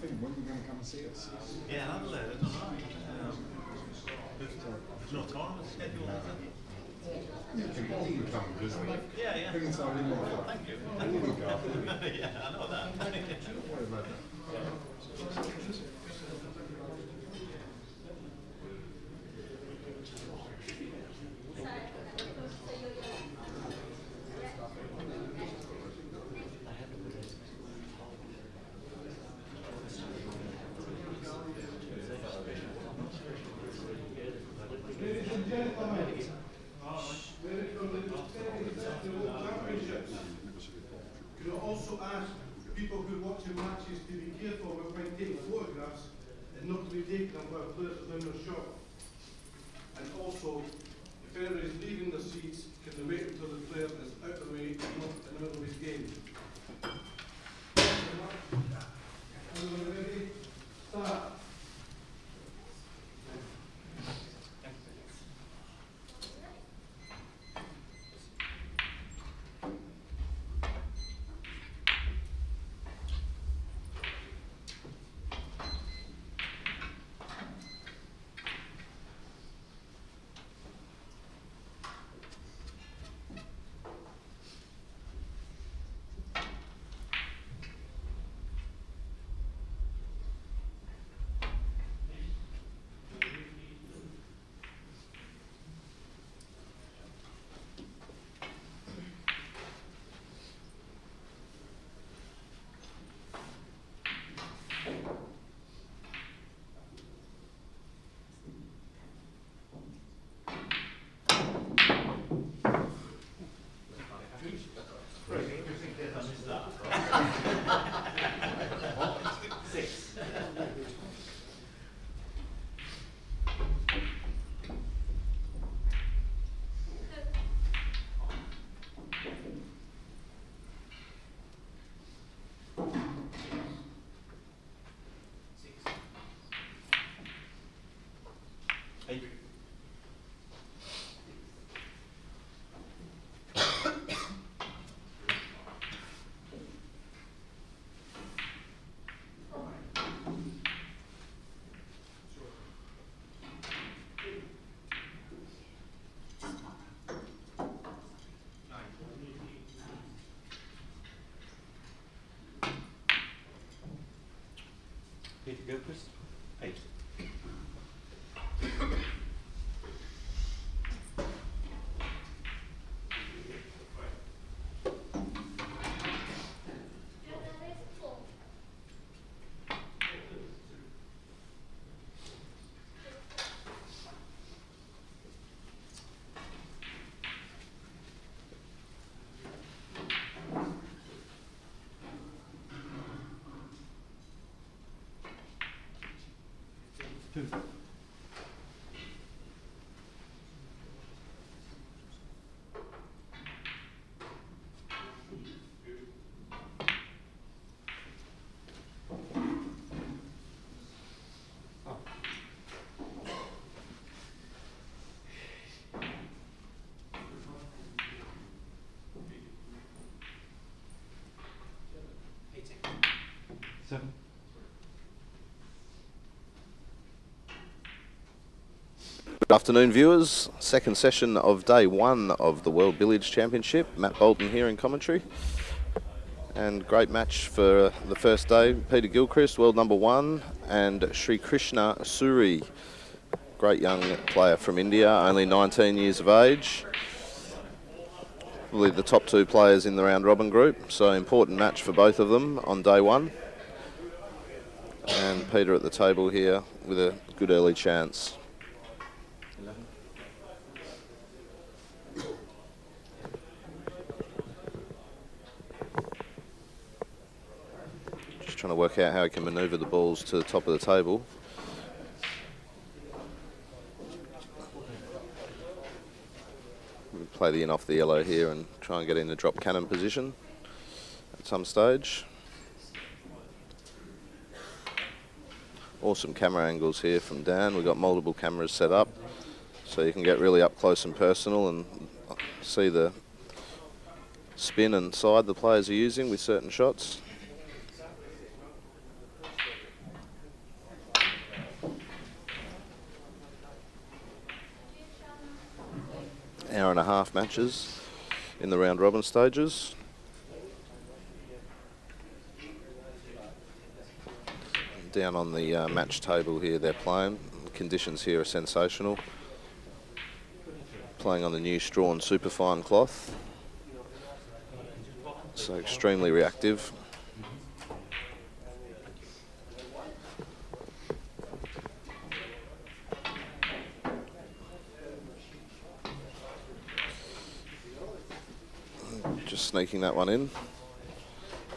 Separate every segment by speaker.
Speaker 1: thing. When are you going to come and see us?
Speaker 2: Yeah, I don't know. There's no tournament schedule, is there?
Speaker 1: You can come and visit.
Speaker 2: Yeah, yeah.
Speaker 1: Bring us on in there.
Speaker 2: Thank you.
Speaker 1: We'll look after you.
Speaker 2: Yeah, I know that.
Speaker 1: Don't worry about that.
Speaker 3: Ladies and gentlemen, very from the World Championships. Could I also ask people who are watching matches to be careful when taking photographs and not to be taken them while players are in their shot. And also, if anyone is leaving their seats, can they wait until the player is out of the way and not in the middle of his game? Everyone ready? Start.
Speaker 2: Gilchrist, 8. Seven.
Speaker 4: Good afternoon, viewers. Second session of day one of the World Billiards Championship. Matt Bolton here in commentary. And great match for the first day. Peter Gilchrist, world number 1, and Shrikrishna Suri, great young player from India, only 19 years of age. Probably the top 2 players in the round robin group, so important match for both of them on day one. And Peter at the table here with a good early chance. Just trying to work out how he can manoeuvre the balls to the top of the table. We'll play the in off the yellow here and try and get in the drop cannon position at some stage. Awesome camera angles here from Dan. We've got multiple cameras set up so you can get really up close and personal and see the spin and side the players are using with certain shots. hour and a half matches in the round robin stages. Down on the match table here they're playing. The conditions here are sensational. Playing on the new straw and superfine cloth. So extremely reactive. Just sneaking that one in.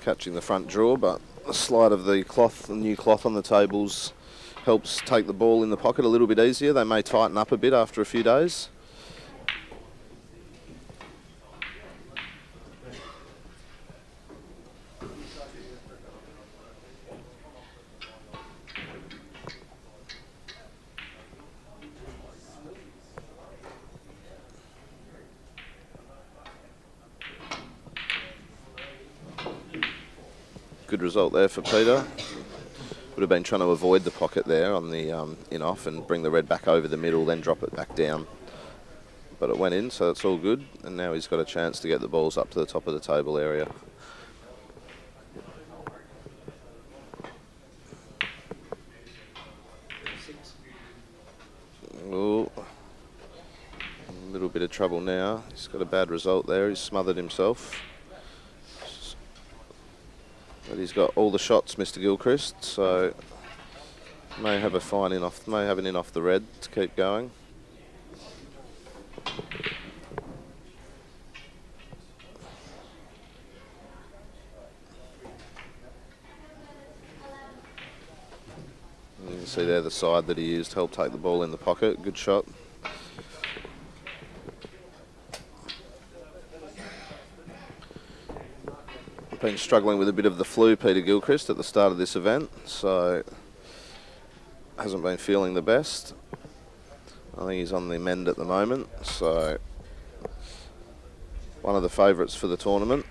Speaker 4: Catching the front draw, but the slide of the cloth, the new cloth on the tables, helps take the ball in the pocket a little bit easier. They may tighten up a bit after a few days. Good result there for Peter. Would have been trying to avoid the pocket there on the in-off and bring the red back over the middle, then drop it back down. But it went in, so it's all good. And now he's got a chance to get the balls up to the top of the table area. Oh, a little bit of trouble now. He's got a bad result there. He's smothered himself. But he's got all the shots, Mr. Gilchrist, so may have a fine in off, may have an in off the red to keep going. You can see there the side that he used helped take the ball in the pocket. Good shot. Been struggling with a bit of the flu, Peter Gilchrist, at the start of this event, so hasn't been feeling the best. I think he's on the mend at the moment, so one of the favourites for the tournament.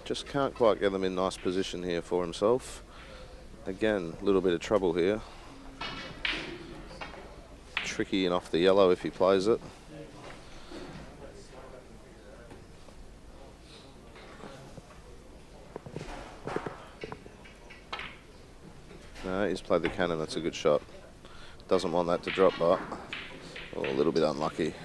Speaker 4: Just can't quite get them in nice position here for himself. Again, a little bit of trouble here. Tricky and off the yellow if he plays it. No, he's played the cannon, that's a good shot. Doesn't want that to drop, but a little bit unlucky.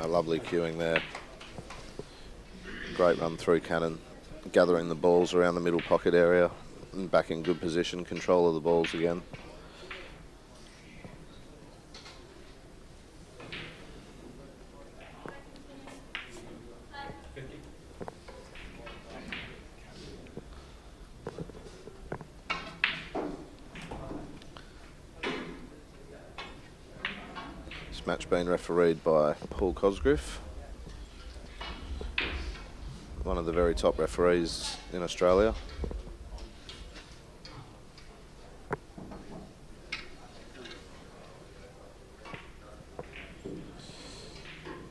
Speaker 4: Lovely cueing there. Great run through cannon, gathering the balls around the middle pocket area and back in good position, control of the balls again. Match being refereed by Paul Cosgriff, one of the very top referees in Australia.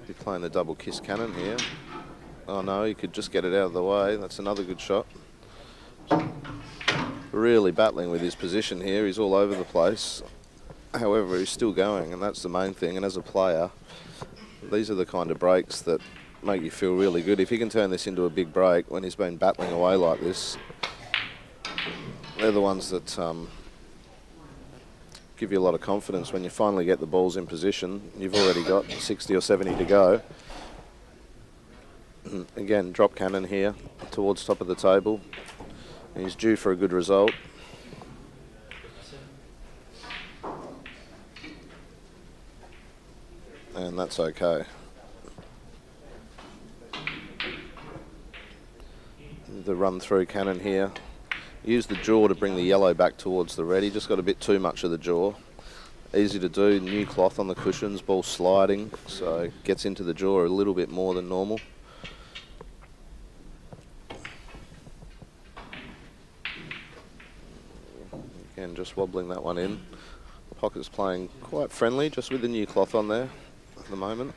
Speaker 4: Be playing the double kiss cannon here. Oh no, he could just get it out of the way. That's another good shot. Really battling with his position here. He's all over the place. However, he's still going, and that's the main thing. And as a player, these are the kind of breaks that make you feel really good. If he can turn this into a big break when he's been battling away like this, they're the ones that give you a lot of confidence when you finally get the balls in position. You've already got 60 or 70 to go. Again, drop cannon here towards top of the table. He's due for a good result. And that's okay. The run through cannon here. Use the jaw to bring the yellow back towards the red. He just got a bit too much of the jaw. Easy to do, new cloth on the cushions, ball sliding, so gets into the jaw a little bit more than normal. Again, just wobbling that one in. Pocket's playing quite friendly, just with the new cloth on there at the moment.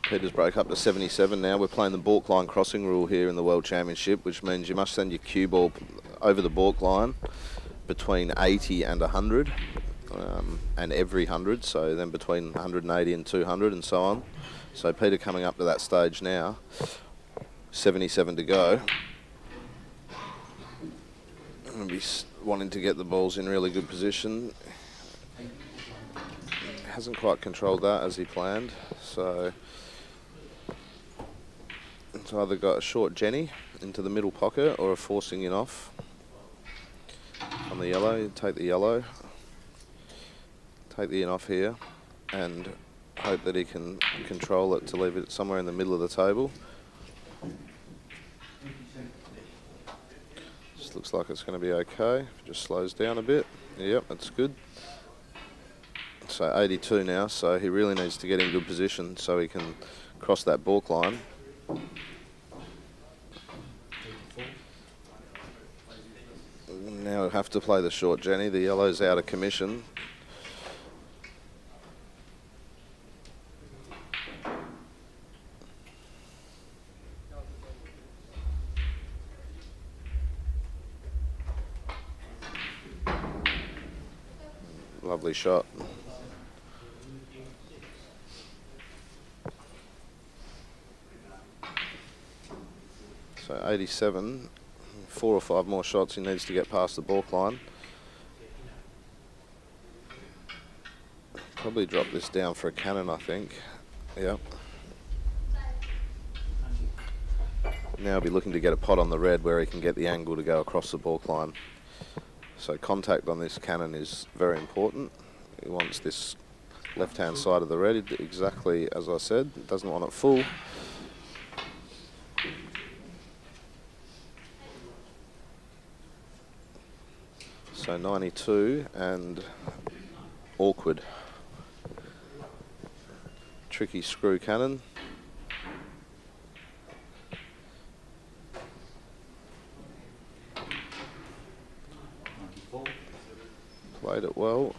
Speaker 4: Peter's broke up to 77 now. We're playing the balk line crossing rule here in the World Championship, which means you must send your cue ball over the balk line between 80 and 100, and every 100, so then between 180 and 200 and so on. So Peter coming up to that stage now, 77 to go. And be wanting to get the balls in really good position. Hasn't quite controlled that as he planned, so it's either got a short Jenny into the middle pocket or a forcing in off on the yellow. You take the yellow, take the in off here, and hope that he can control it to leave it somewhere in the middle of the table. Just looks like it's going to be okay. Just slows down a bit. Yep, that's good. So 82 now, so he really needs to get in good position so he can cross that balk line. Now we'll have to play the short Jenny. The yellow's out of commission. Lovely shot. So 87, 4 or 5 more shots he needs to get past the balk line. Probably drop this down for a cannon, I think. Yep. Now he'll be looking to get a pot on the red where he can get the angle to go across the balk line. So contact on this cannon is very important. He wants this left-hand side of the red, exactly as I said. Doesn't want it full. So 92 and awkward. Tricky screw cannon. Played it well.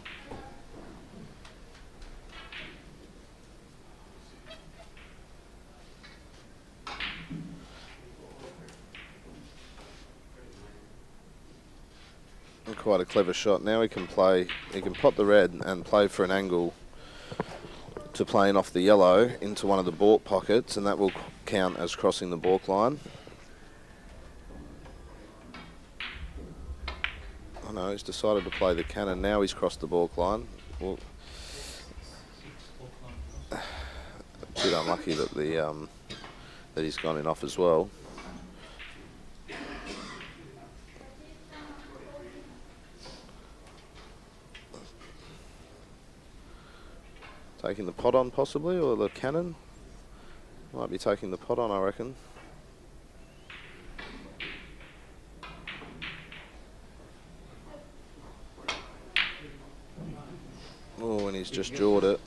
Speaker 4: Quite a clever shot. Now he can pot the red and play for an angle to playing off the yellow into one of the balk pockets, and that will count as crossing the balk line. Oh no, he's decided to play the cannon. Now he's crossed the balk line. Well, a bit unlucky that that he's gone in off as well. Taking the pot on possibly, or the cannon. Might be taking the pot on, I reckon. Oh, and he's just jawed it.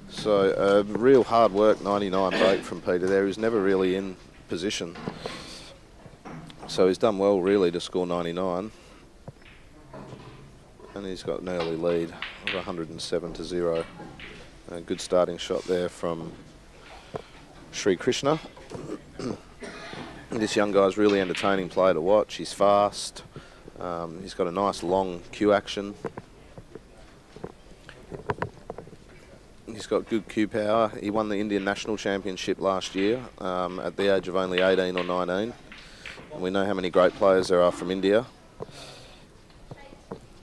Speaker 4: So real hard work 99 break from Peter there. He was never really in position. So he's done well, really, to score 99. And he's got an early lead of 107-0. A good starting shot there from Shrikrishna. This young guy's really entertaining player to watch. He's fast. He's got a nice long cue action. He's got good cue power. He won the Indian National Championship last year at the age of only 18 or 19. And we know how many great players there are from India.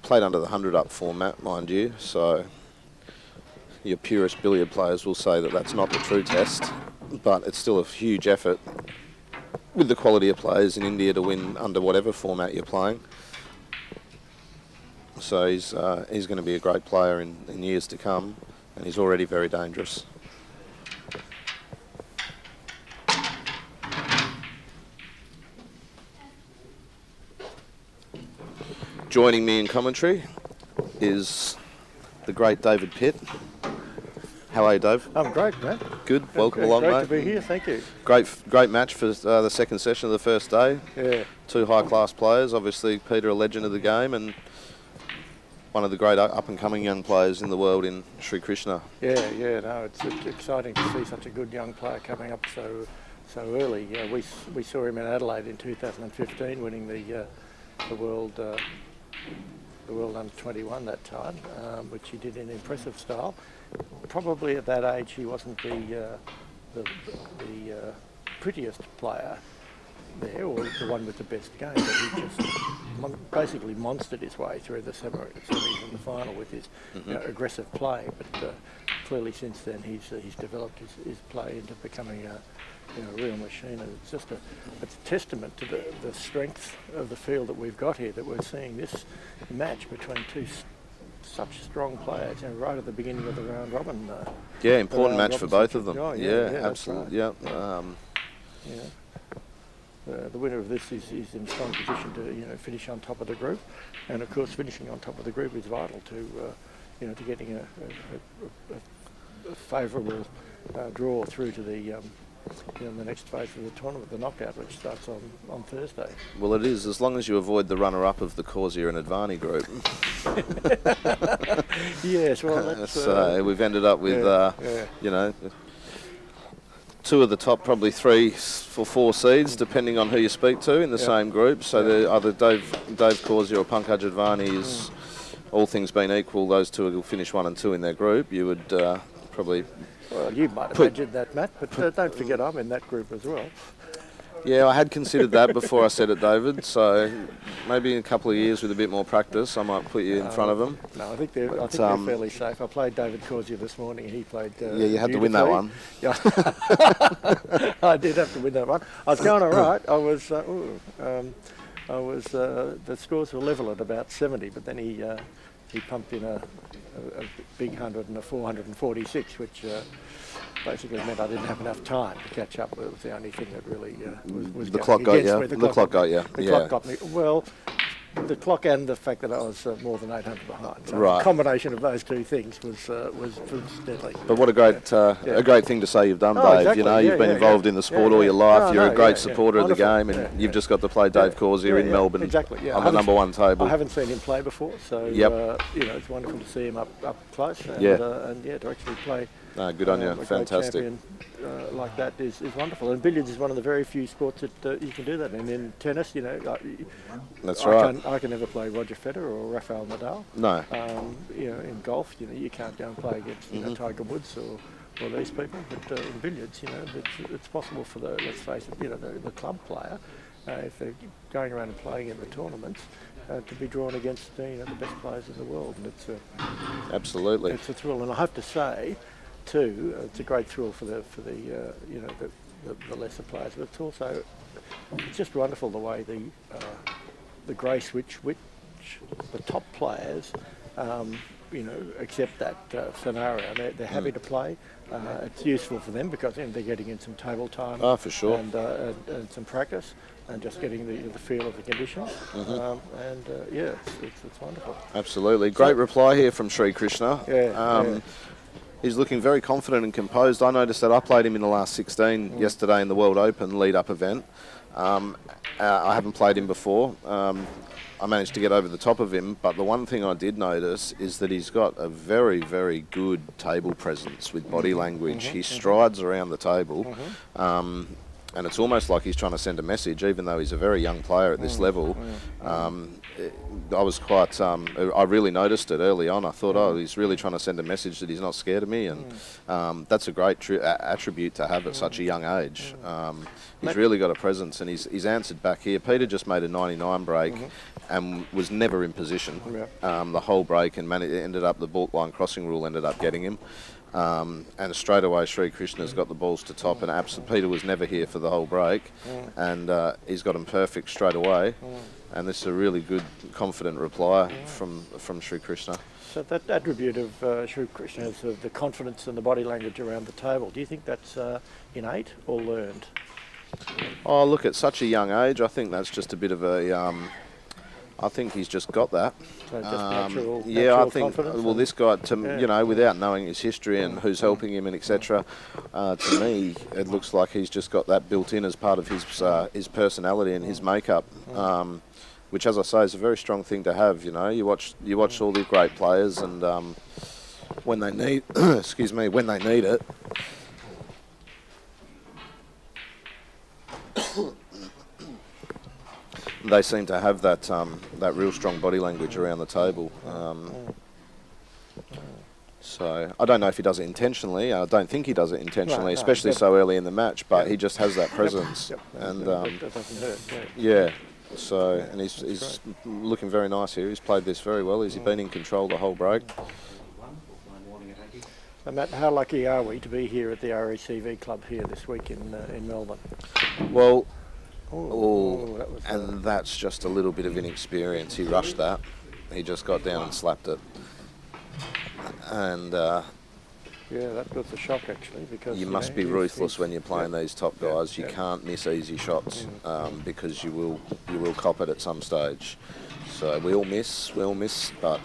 Speaker 4: Played under the 100-up format, mind you, so your purist billiard players will say that that's not the true test, but it's still a huge effort with the quality of players in India to win under whatever format you're playing. So he's going to be a great player in years to come, and he's already very dangerous. Joining me in commentary is the great David Pitt. How are you, Dave?
Speaker 5: I'm great, mate.
Speaker 4: Good. Welcome along,
Speaker 5: great
Speaker 4: mate.
Speaker 5: Great to be here. Thank you.
Speaker 4: Great match for the second session of the first day.
Speaker 5: Yeah.
Speaker 4: Two high-class players. Obviously, Peter, a legend of the game, and one of the great up-and-coming young players in the world in Shrikrishna.
Speaker 5: Yeah. No, it's exciting to see such a good young player coming up so early. Yeah, we saw him in Adelaide in 2015, winning the world under 21 that time, which he did in impressive style. Probably at that age he wasn't the prettiest player there, or the one with the best game, but he just basically monstered his way through the semis and the final with his aggressive play. But clearly since then he's developed his play into becoming a real machine, and it's just a testament to the strength of the field that we've got here, that we're seeing this match between two such strong players, right at the beginning of the round robin.
Speaker 4: Important match for both of them.
Speaker 5: Yeah,
Speaker 4: absolutely.
Speaker 5: Right. The winner of this is in strong position to finish on top of the group, and of course finishing on top of the group is vital to getting a favourable draw through to the next phase of the tournament, the knockout, which starts on Thursday.
Speaker 4: Well, it is, as long as you avoid the runner-up of the Corsia and Advani group.
Speaker 5: Yes, well, that's...
Speaker 4: So we've ended up with, two of the top, probably 3 or 4 seeds, depending on who you speak to in the same group. So they're either Dave Corsia or Pankaj Advani is, all things being equal, those two will finish 1 and 2 in their group. You would probably...
Speaker 5: Well, you might have imagined that, Matt, but don't forget I'm in that group as well.
Speaker 4: Yeah, I had considered that before I said it, David. So maybe in a couple of years with a bit more practice, I might put you in front of them.
Speaker 5: No, I think they're fairly safe. I played David Corsia this morning, and he played.
Speaker 4: You had to win that one.
Speaker 5: Yeah, I did have to win that one. I was going all right. The scores were level at about 70, but then he pumped in a big 100 and a 446, which basically meant I didn't have enough time to catch up. It was the only thing that really was
Speaker 4: the clock got you.
Speaker 5: The clock got you. The
Speaker 4: clock
Speaker 5: got me. Well, the clock and the fact that I was more than 800 behind. So
Speaker 4: right.
Speaker 5: The combination of those two things was deadly.
Speaker 4: But what a great thing to say you've done, Dave.
Speaker 5: Exactly.
Speaker 4: You've been involved in the sport all your life. You're a great supporter of the
Speaker 5: Wonderful.
Speaker 4: game, and you've just got to play Dave Corsia in Melbourne on the number 1 table.
Speaker 5: I haven't seen him play before, so it's wonderful to see him up close. And, to actually play.
Speaker 4: Good on you. Fantastic.
Speaker 5: Champion like that is wonderful. And billiards is one of the very few sports that you can do that. And in tennis,
Speaker 4: that's right.
Speaker 5: I can never play Roger Federer or Rafael Nadal.
Speaker 4: No.
Speaker 5: In golf, you can't go and play against Tiger Woods or these people. But in billiards, it's possible for let's face it, the club player, if they're going around and playing in the tournaments, to be drawn against the best players in the world. And it's
Speaker 4: absolutely.
Speaker 5: It's a thrill, and I have to say, too, it's a great thrill for the lesser players, but it's just wonderful the way the grace which the top players accept that scenario. They're happy to play. It's useful for them because they're getting in some table time.
Speaker 4: For sure.
Speaker 5: And some practice, and just getting the feel of the conditions. It's wonderful.
Speaker 4: Absolutely. Great reply here from Shrikrishna. He's looking very confident and composed. I noticed that I played him in the last 16 yesterday in the World Open lead-up event. I haven't played him before. I managed to get over the top of him, but the one thing I did notice is that he's got a very, very good table presence with body language. He strides around the table, and it's almost like he's trying to send a message, even though he's a very young player at this level. I was quite, I really noticed it early on. I thought, oh, he's really trying to send a message that he's not scared of me, and that's a great attribute to have at such a young age. He's really got a presence, and he's answered back here. Peter just made a 99 break and was never in position the whole break, and ended up, the baulk line crossing rule ended up getting him. And straight away Shrikrishna's got the balls to top, and Peter was never here for the whole break, and he's got him perfect straight away. And this is a really good, confident reply from Shrikrishna.
Speaker 5: So that attribute of Shrikrishna is the confidence and the body language around the table. Do you think that's innate or learned?
Speaker 4: Oh, look, at such a young age, I think that's just a bit of a... I think he's just got that.
Speaker 5: So just natural
Speaker 4: I think.
Speaker 5: confidence.
Speaker 4: Well, this guy, without knowing his history and who's helping him and etc., to me, it looks like he's just got that built in as part of his personality and his makeup. Which, as I say, is a very strong thing to have. You know, you watch all the great players, and when they need, when they need it. They seem to have that real strong body language around the table. So I don't know if he does it intentionally. I don't think he does it intentionally, especially so early in the match. But he just has that presence, and
Speaker 5: that doesn't hurt.
Speaker 4: yeah. So, and he's looking very nice here. He's played this very well. He's been in control the whole break.
Speaker 5: And Matt, how lucky are we to be here at the RACV club here this week in Melbourne?
Speaker 4: Well.
Speaker 5: That was
Speaker 4: that's just a little bit of inexperience. He rushed that. He just got down and slapped it. And
Speaker 5: that was a shock actually, because
Speaker 4: you must be ruthless when you're playing these top guys. You can't miss easy shots because you will cop it at some stage. So we all miss, but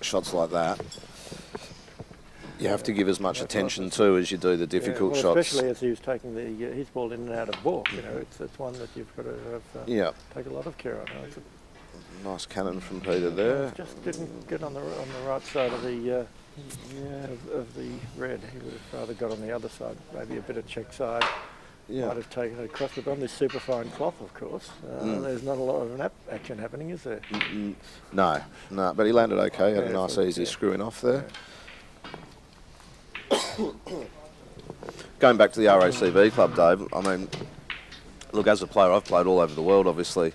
Speaker 4: shots like that, you have to give as much attention to as you do the difficult shots.
Speaker 5: Especially as he was taking his ball in and out of baulk. You know, it's one that you've got to take a lot of care on. It's a
Speaker 4: nice cannon from Peter there.
Speaker 5: Just didn't get on the right side of the of the red. He would have rather got on the other side, maybe a bit of check side. Might have taken it across, but on this superfine cloth, of course, there's not a lot of action happening, is there?
Speaker 4: No, but he landed okay. Had a nice easy screwing off there. Going back to the RACV club, Dave, I mean, look, as a player, I've played all over the world, obviously,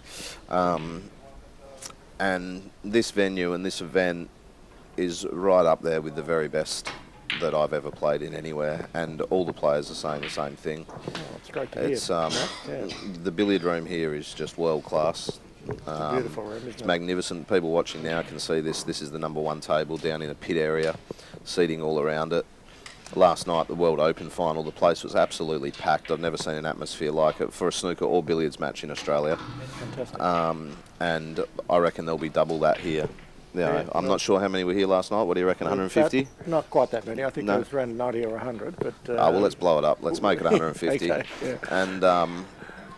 Speaker 4: and this venue and this event is right up there with the very best that I've ever played in anywhere, and all the players are saying the same thing.
Speaker 5: Oh, it's great to hear.
Speaker 4: The billiard room here is just world class.
Speaker 5: It's a beautiful room, isn't
Speaker 4: it's
Speaker 5: it?
Speaker 4: magnificent. People watching now can see this. This is the #1 table down in a pit area, seating all around it. Last night, the World Open final, the place was absolutely packed. I've never seen an atmosphere like it for a snooker or billiards match in Australia.
Speaker 5: Fantastic.
Speaker 4: And I reckon there'll be double that here. I'm not sure how many were here last night. What do you reckon, 150?
Speaker 5: Not quite that many. I think it was around 90 or 100. But
Speaker 4: well, let's blow it up. Let's make it 150.
Speaker 5: Okay, yeah.
Speaker 4: And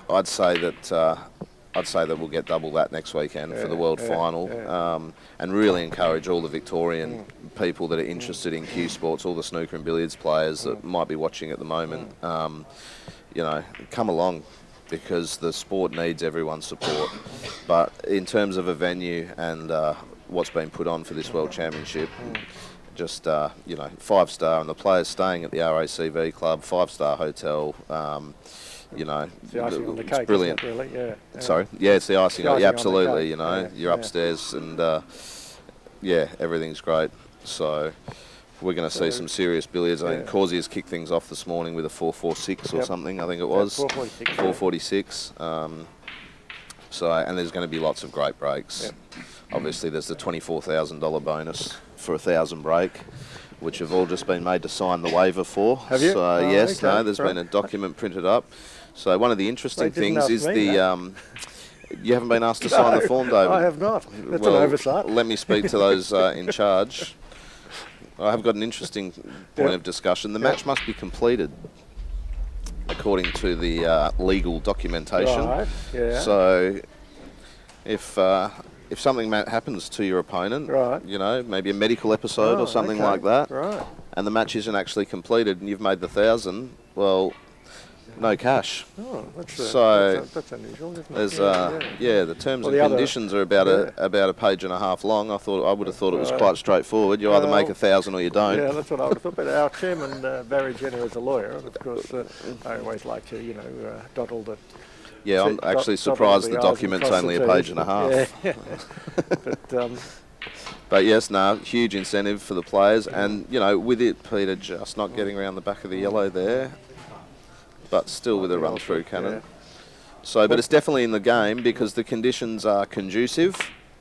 Speaker 4: I'd say that we'll get double that next weekend for the World Final, and really encourage all the Victorian people that are interested in Q Sports, all the snooker and billiards players that might be watching at the moment, come along, because the sport needs everyone's support. But in terms of a venue and what's been put on for this World Championship, just 5-star, and the players staying at the RACV club, 5-star hotel.
Speaker 5: It's the icing on the cake,
Speaker 4: brilliant.
Speaker 5: Isn't it, really? Yeah.
Speaker 4: Sorry, it's the icing.
Speaker 5: On the
Speaker 4: Absolutely.
Speaker 5: cake.
Speaker 4: You're upstairs, and everything's great. So we're going to see some serious billiards. I think Causey has kicked things off this morning with a 446 or something. I think it was 446. And there's going to be lots of great breaks. Obviously, there's the $24,000 bonus for 1,000 break, which have all just been made to sign the waiver for.
Speaker 5: Have you?
Speaker 4: So there's been a document printed up. So one of the interesting things is you haven't been asked to sign the form, David.
Speaker 5: I have not. That's an oversight.
Speaker 4: Let me speak to those in charge. I have got an interesting point of discussion. The match must be completed according to the legal documentation.
Speaker 5: Right, yeah.
Speaker 4: So if something happens to your opponent,
Speaker 5: Right.
Speaker 4: you know, maybe a medical episode or something
Speaker 5: okay.
Speaker 4: like that,
Speaker 5: Right.
Speaker 4: and the match isn't actually completed and you've made the 1,000, well, no cash.
Speaker 5: Oh, that's, that's unusual, isn't it?
Speaker 4: There's
Speaker 5: yeah.
Speaker 4: the terms
Speaker 5: Well,
Speaker 4: and
Speaker 5: the other-
Speaker 4: conditions are about a page and a half long. I would have thought it was
Speaker 5: Right.
Speaker 4: quite straightforward. You either make
Speaker 5: Well,
Speaker 4: 1,000 or you don't.
Speaker 5: Yeah, that's what I would have thought. But our chairman, Barry Jenner, is a lawyer, and of course, I always like to, dot all the.
Speaker 4: Yeah, I'm actually surprised the document's only a page and a half.
Speaker 5: Yeah. But
Speaker 4: But yes, no, huge incentive for the players, and with it, Peter just not getting around the back of the yellow there, but still with a run through cannon.
Speaker 5: Yeah.
Speaker 4: So, but it's definitely in the game because the conditions are conducive.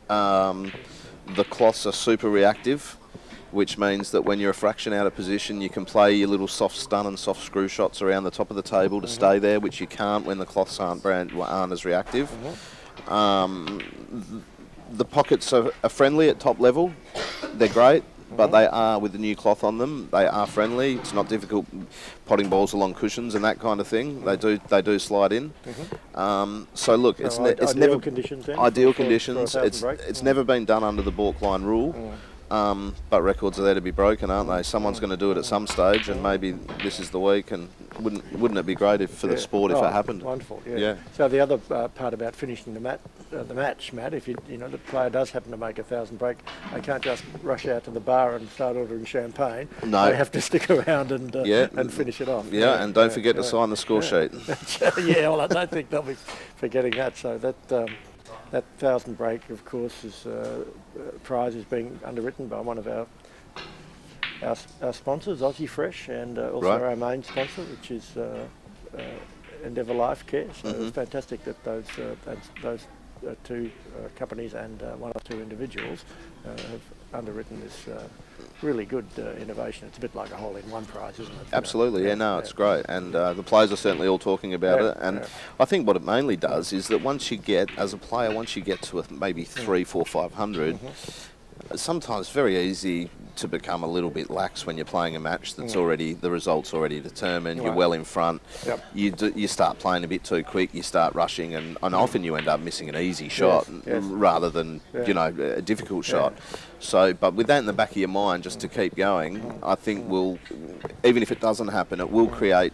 Speaker 4: The cloths are super reactive, which means that when you're a fraction out of position, you can play your little soft stun and soft screw shots around the top of the table to stay there, which you can't when the cloths aren't as reactive. The pockets are friendly at top level. They're great, but they are, with the new cloth on them, they are friendly. It's not difficult potting balls along cushions and that kind of thing. They do slide in. So look, it's
Speaker 5: ideal
Speaker 4: never
Speaker 5: conditions then
Speaker 4: ideal
Speaker 5: for a
Speaker 4: conditions.
Speaker 5: 1,000 break?
Speaker 4: It's never been done under the balk line rule. But records are there to be broken, aren't they? Someone's going to do it at some stage, and maybe this is the week. And wouldn't it be great for the sport if it happened?
Speaker 5: Wonderful,
Speaker 4: Yeah.
Speaker 5: So the other part about finishing the match, Matt, if the player does happen to make 1,000 break, they can't just rush out to the bar and start ordering champagne.
Speaker 4: No.
Speaker 5: They have to stick around and finish it off.
Speaker 4: Yeah, and don't forget to sign the score sheet.
Speaker 5: Yeah, well, I don't think they'll be forgetting that. So that 1,000 break, of course, prize is being underwritten by one of our sponsors, Aussie Fresh, and also our main sponsor, which is Endeavour Life Care. So it's fantastic that those two companies and one or two individuals have underwritten this really good innovation. It's a bit like a hole-in-one prize, isn't it?
Speaker 4: Absolutely, it's great, and the players are certainly all talking about it. And I think what it mainly does is that once you get to maybe 300, 400, 500, sometimes it's very easy to become a little bit lax when you're playing a match that's already, the result's already determined, you're well in front, you start playing a bit too quick, you start rushing, and often you end up missing an easy shot rather than a difficult shot. So, but with that in the back of your mind, just to keep going, I think even if it doesn't happen, it will create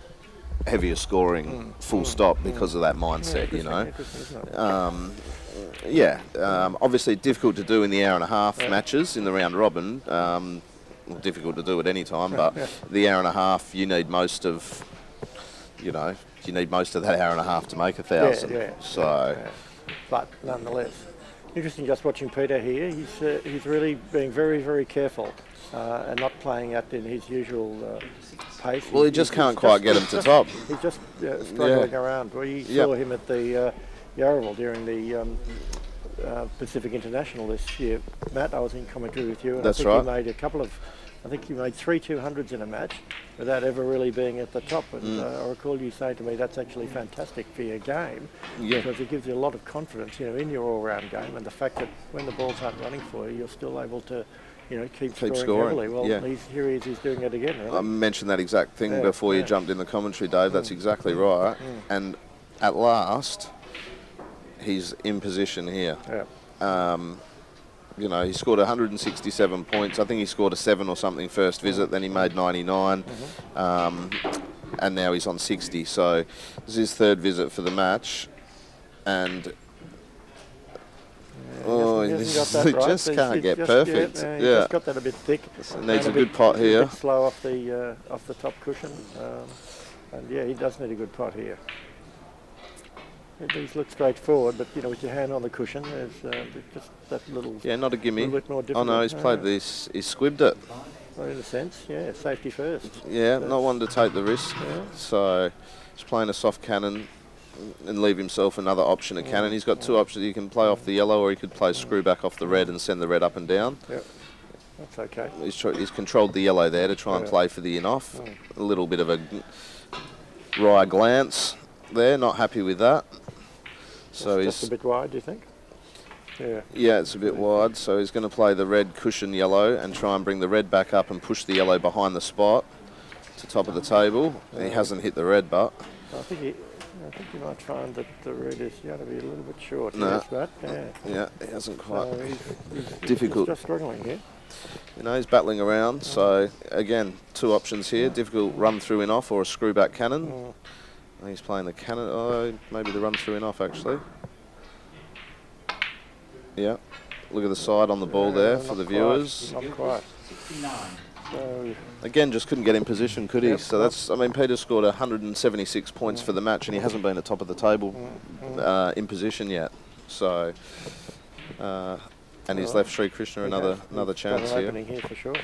Speaker 4: heavier scoring, full stop, because of that mindset, obviously difficult to do in the hour and a half matches in the round robin. Difficult to do at any time, but the hour and a half, you need most of that hour and a half to make 1,000.
Speaker 5: But nonetheless, interesting just watching Peter here. He's really being very, very careful and not playing at in his usual pace.
Speaker 4: Well, he just can't quite get him to top.
Speaker 5: He's just struggling around. We saw him at the Yarraville during the Pacific International this year. Matt, I was in commentary with you, and
Speaker 4: That's
Speaker 5: I think
Speaker 4: right.
Speaker 5: he made 3 200s in a match without ever really being at the top. And I recall you saying to me that's actually fantastic for your game because it gives you a lot of confidence, in your all-round game, and the fact that when the balls aren't running for you, you're still able to, keep scoring heavily. Well, he's doing it again. Really.
Speaker 4: I mentioned that exact thing before you jumped in the commentary, Dave. That's exactly right. And at last, he's in position here. He scored 167 points. I think he scored a 7 or something first visit, then he made 99, and now he's on 60. So this is his third visit for the match, and he just can't get perfect.
Speaker 5: He's just got that a bit thick.
Speaker 4: Needs a good pot here.
Speaker 5: A bit slow off the top cushion, and he does need a good pot here. These look straightforward, but with your hand on the cushion, there's just that little. Yeah,
Speaker 4: not a gimme.
Speaker 5: Little bit more difficult.
Speaker 4: Oh no, he's played this. He's squibbed it.
Speaker 5: Well, in a sense, safety first.
Speaker 4: Yeah, not one to take the risk. So he's playing a soft cannon and leave himself another option at cannon. He's got two options. He can play off the yellow, or he could play screw back off the red and send the red up and down.
Speaker 5: Yep, that's okay.
Speaker 4: He's controlled the yellow there to try and play for the in-off. A little bit of a wry glance there. Not happy with that.
Speaker 5: So he's just a bit wide, do you think? Yeah.
Speaker 4: Yeah, it's a bit wide, so he's going to play the red cushion yellow and try and bring the red back up and push the yellow behind the spot to top of the table. He hasn't hit the red, but
Speaker 5: I think you might find that the red is going to be a little bit short.
Speaker 4: No.
Speaker 5: Yes, but
Speaker 4: yeah, he hasn't quite.
Speaker 5: so he's
Speaker 4: Difficult.
Speaker 5: just struggling here.
Speaker 4: You know, he's battling around, so again, two options here. Difficult run through in off or a screw back cannon. He's playing the cannon. Oh, maybe the run through in off actually. Yeah, look at the side on the ball there for the viewers.
Speaker 5: Not quite.
Speaker 2: 69.
Speaker 5: So,
Speaker 4: Again, just couldn't get in position, could he?
Speaker 5: Yep.
Speaker 4: So that's, I mean, Peter scored 176 points for the match and he hasn't been at top of the table in position yet. So, and he's left Shrikrishna another chance
Speaker 5: got an
Speaker 4: here.
Speaker 5: opening here for sure.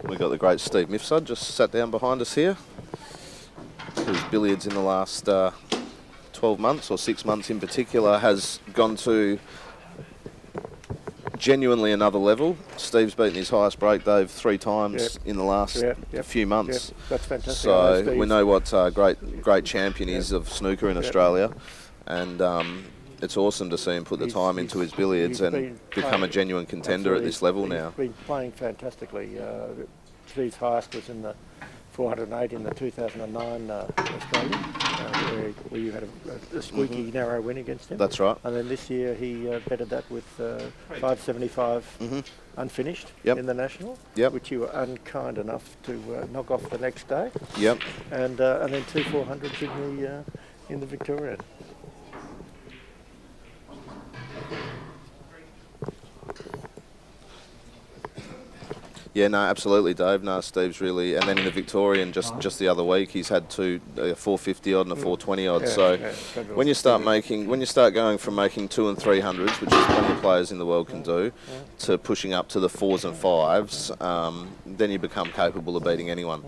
Speaker 4: We've got the great Steve Mifsud just sat down behind us here. Whose billiards in the last 12 months or 6 months in particular has gone to genuinely another level. Steve's beaten his highest break, Dave, 3 times in the last few months.
Speaker 5: Yep, that's fantastic.
Speaker 4: So we know what great champion is of snooker in Australia, and it's awesome to see him put the time into his billiards and become a genuine contender at this level now.
Speaker 5: He's been playing fantastically. Steve's highest was in the 408 in the 2009 Australian, where you had a squeaky narrow win against him.
Speaker 4: That's right.
Speaker 5: And then this year he bettered that with 575 unfinished in the national, which you were unkind enough to knock off the next day.
Speaker 4: Yep.
Speaker 5: And then 2 400s in the Victorian.
Speaker 4: Yeah, no, absolutely, Dave. No, Steve's really, and then in the Victorian, just the other week, he's had 2 450 odd and a 420 odd. So when you start going from making 2 and 300s, which is plenty of players in the world can do, to pushing up to the 4s and 5s, then you become capable of beating anyone.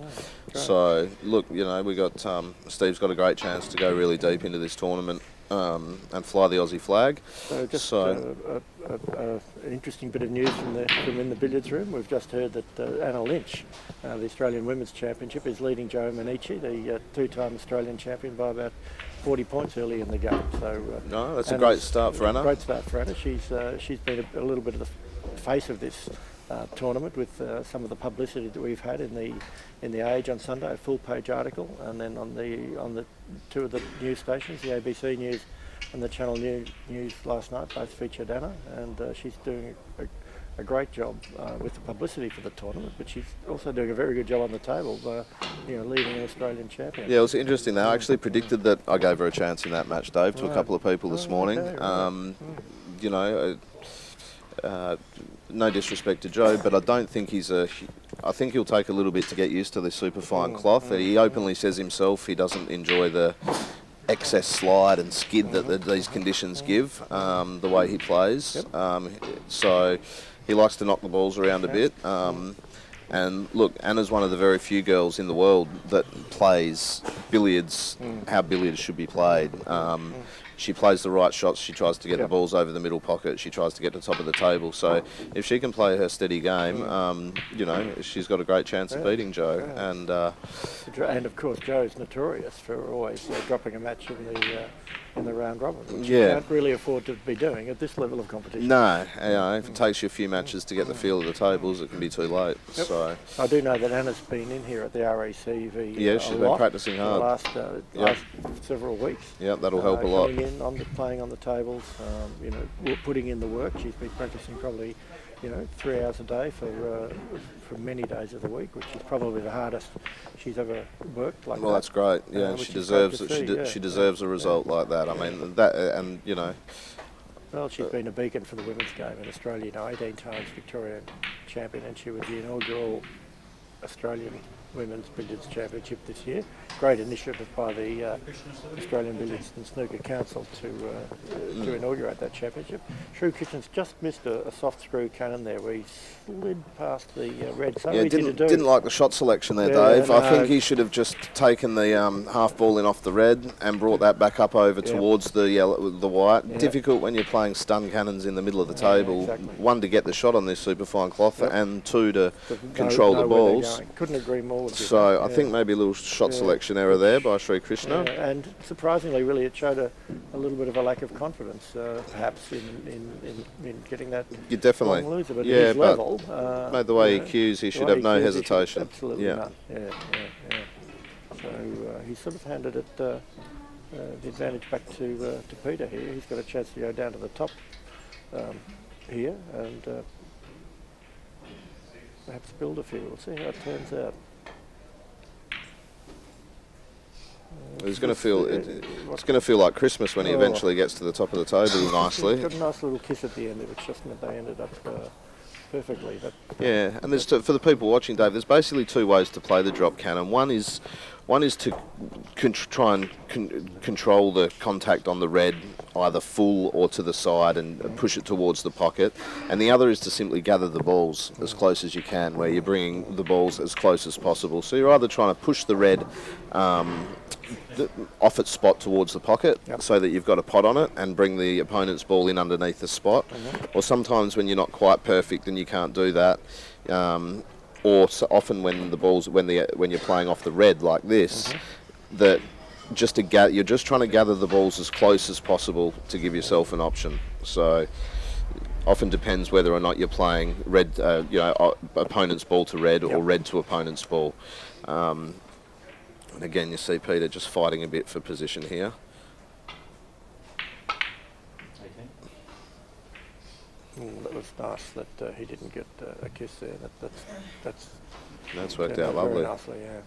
Speaker 4: So look, you know, we got Steve's got a great chance to go really deep into this tournament. And fly the Aussie flag.
Speaker 5: An interesting bit of news from in the billiards room. We've just heard that Anna Lynch, the Australian Women's Championship, is leading Joe Manici, the 2-time Australian champion, by about 40 points early in the game. So
Speaker 4: no, that's a great start for Anna.
Speaker 5: Great start for Anna. She's been a little bit of the face of this tournament with some of the publicity that we've had in the Age on Sunday, a full page article, and then on the 2 of the news stations, the ABC News and the Channel News last night, both featured Anna, and she's doing a great job with the publicity for the tournament, but she's also doing a very good job on the table, leading an Australian champion.
Speaker 4: Yeah, it was interesting. They actually predicted that I gave her a chance in that match, Dave, to a couple of people this morning.
Speaker 5: Okay,
Speaker 4: You know. No disrespect to Joe, but I don't think I think he'll take a little bit to get used to this super fine cloth. He openly says himself he doesn't enjoy the excess slide and skid that these conditions give, the way he plays. So he likes to knock the balls around a bit. And look, Anna's one of the very few girls in the world that plays billiards how billiards should be played. She plays the right shots, she tries to get the balls over the middle pocket, she tries to get to the top of the table. So if she can play her steady game, you know, she's got a great chance of beating Joe. And
Speaker 5: of course, Joe's notorious for always dropping a match in the round robin, which you can't really afford to be doing at this level of competition.
Speaker 4: No, you know, if it takes you a few matches to get the feel of the tables, it can be too late. So
Speaker 5: I do know that Anna's been in here at the RACV.
Speaker 4: Yeah, she's been practising hard
Speaker 5: for the last several weeks.
Speaker 4: Yeah, that'll help a lot.
Speaker 5: Coming in, playing on the tables, you know, putting in the work. She's been practising probably, you know, 3 hours a day for many days of the week, which is probably the hardest she's ever worked like that.
Speaker 4: Well, that's great. Yeah, she deserves it. She deserves a result like that. I mean, that, and you know.
Speaker 5: Well, she's been a beacon for the women's game in Australia. You know, 18 times Victorian champion, and she was the inaugural Australian Women's Billiards Championship this year. Great initiative by the Australian Billiards and Snooker Council to inaugurate that championship. Shrikrishna's just missed a soft screw cannon there where he slid past the red. So
Speaker 4: didn't like the shot selection there, Dave. I think he should have just taken the half ball in off the red and brought that back up over towards the yellow, the white. Yeah. Difficult when you're playing stun cannons in the middle of the table. Exactly. 1, to get the shot on this superfine cloth, and 2, to control the balls.
Speaker 5: going. Couldn't agree more with you.
Speaker 4: So I
Speaker 5: Yeah.
Speaker 4: think maybe a little shot
Speaker 5: Yeah.
Speaker 4: selection error there by Shrikrishna.
Speaker 5: Yeah, and surprisingly, really, it showed a little bit of a lack of confidence, perhaps, in getting that
Speaker 4: You definitely.
Speaker 5: long loser. But
Speaker 4: Yeah,
Speaker 5: at his
Speaker 4: but
Speaker 5: level,
Speaker 4: made the way
Speaker 5: you know,
Speaker 4: he cues, he
Speaker 5: the
Speaker 4: should
Speaker 5: way
Speaker 4: have no
Speaker 5: he cues, he should have
Speaker 4: hesitation.
Speaker 5: absolutely
Speaker 4: Yeah.
Speaker 5: none. Yeah. So he sort of handed it the advantage back to Peter here. He's got a chance to go down to the top here and perhaps build a few. We'll see how it turns out.
Speaker 4: It's going to feel it's going to feel like Christmas when he
Speaker 5: Oh.
Speaker 4: eventually gets to the top of the table nicely.
Speaker 5: Got a nice little kiss at the end, which just meant they ended up perfectly. But
Speaker 4: Yeah, and there's for the people watching, Dave. There's basically two ways to play the drop cannon. One is to try and control the contact on the red, either full or to the side, and push it towards the pocket. And the other is to simply gather the balls as close as you can, where you're bringing the balls as close as possible. So you're either trying to push the red off its spot towards the pocket,
Speaker 5: Yep.
Speaker 4: so that you've got a pot on it, and bring the opponent's ball in underneath the spot. Or sometimes when you're not quite perfect and you can't do that, or so often when the balls when you're playing off the red like this, that you're just trying to gather the balls as close as possible to give yourself an option. So often depends whether or not you're playing red, opponent's ball to red or
Speaker 5: Yep.
Speaker 4: red to opponent's ball. And again, you see Peter just fighting a bit for position here.
Speaker 2: 18.
Speaker 5: that was nice that he didn't get a kiss there. That's
Speaker 4: That's worked
Speaker 5: turned
Speaker 4: out
Speaker 5: very
Speaker 4: lovely.
Speaker 5: nicely, yeah.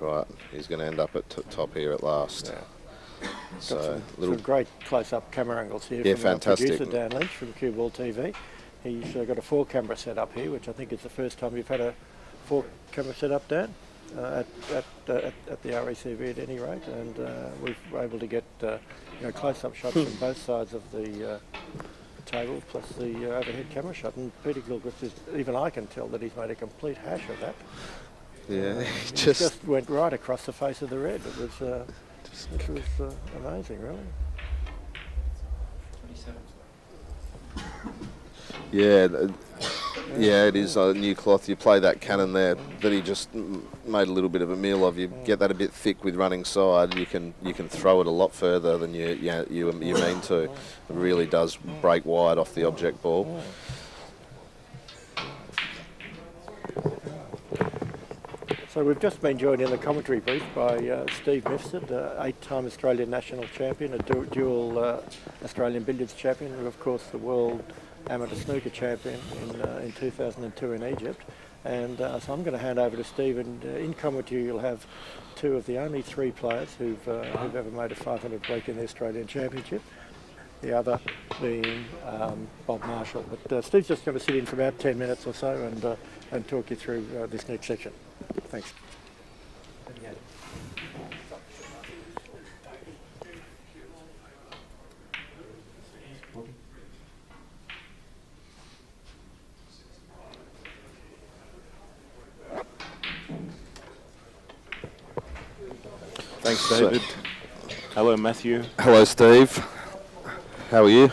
Speaker 4: Right, he's going to end up at top here at last.
Speaker 5: Yeah.
Speaker 4: So
Speaker 5: Some
Speaker 4: little
Speaker 5: great close-up camera angles here
Speaker 4: Yeah,
Speaker 5: from our
Speaker 4: fantastic.
Speaker 5: producer Dan Lynch from Cue Ball TV. He's got a 4-camera setup here, which I think is the first time you've had a 4-camera setup, Dan, at the RACV at any rate, and we were able to get close-up shots from both sides of the table, plus the overhead camera shot. And Peter Gilchrist, even I can tell that he's made a complete hash of that.
Speaker 4: yeah,
Speaker 5: He
Speaker 4: just
Speaker 5: just went right across the face of the red. It was amazing, really.
Speaker 2: 27.
Speaker 4: yeah, it is a new cloth. You play that cannon there that he just made a little bit of a meal of. You get that a bit thick with running side. You can throw it a lot further than you mean to. It really does break wide off the object ball.
Speaker 5: So we've just been joined in the commentary booth by Steve Mifsud, 8-time Australian national champion, a dual Australian billiards champion, and of course the world amateur snooker champion in 2002 in Egypt. And so I'm going to hand over to Steve, and in commentary you'll have two of the only 3 players who've ever made a 500 break in the Australian Championship. The other being Bob Marshall. But Steve's just going to sit in for about 10 minutes or so and talk you through this next section. Thanks.
Speaker 6: Thanks, David. Hello, Matthew.
Speaker 4: Hello, Steve. How are you?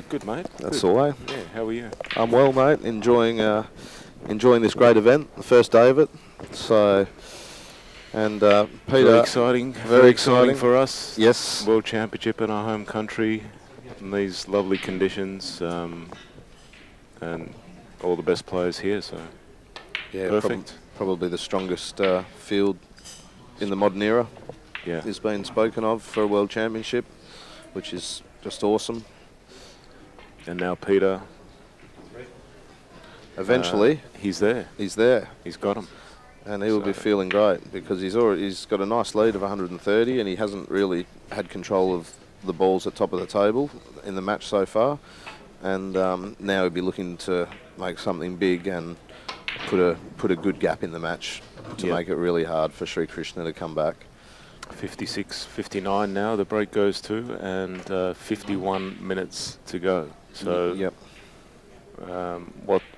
Speaker 6: Good, mate.
Speaker 4: That's
Speaker 6: Good.
Speaker 4: the way.
Speaker 6: Yeah, how are you?
Speaker 4: I'm well, mate. Enjoying this great event, the first day of it. So, and Peter,
Speaker 6: Very exciting.
Speaker 4: very exciting.
Speaker 6: for us.
Speaker 4: Yes.
Speaker 6: World Championship in our home country in these lovely conditions, and all the best players here. So
Speaker 4: Yeah,
Speaker 6: perfect.
Speaker 4: probably the strongest field in the modern era
Speaker 6: Yeah.
Speaker 4: is being spoken of for a world championship, which is just awesome.
Speaker 6: And now Peter.
Speaker 4: Eventually,
Speaker 6: He's there.
Speaker 4: he's there,
Speaker 6: He's got him.
Speaker 4: and he will be
Speaker 6: So-
Speaker 4: feeling great because he's got a nice lead of 130, and he hasn't really had control of the balls at top of the table in the match so far. And now he'll be looking to make something big and put a good gap in the match to
Speaker 6: Yeah.
Speaker 4: make it really hard for Shrikrishna to come back.
Speaker 6: 56, 59 now. The break goes to, and 51 minutes to go. So
Speaker 4: Yep.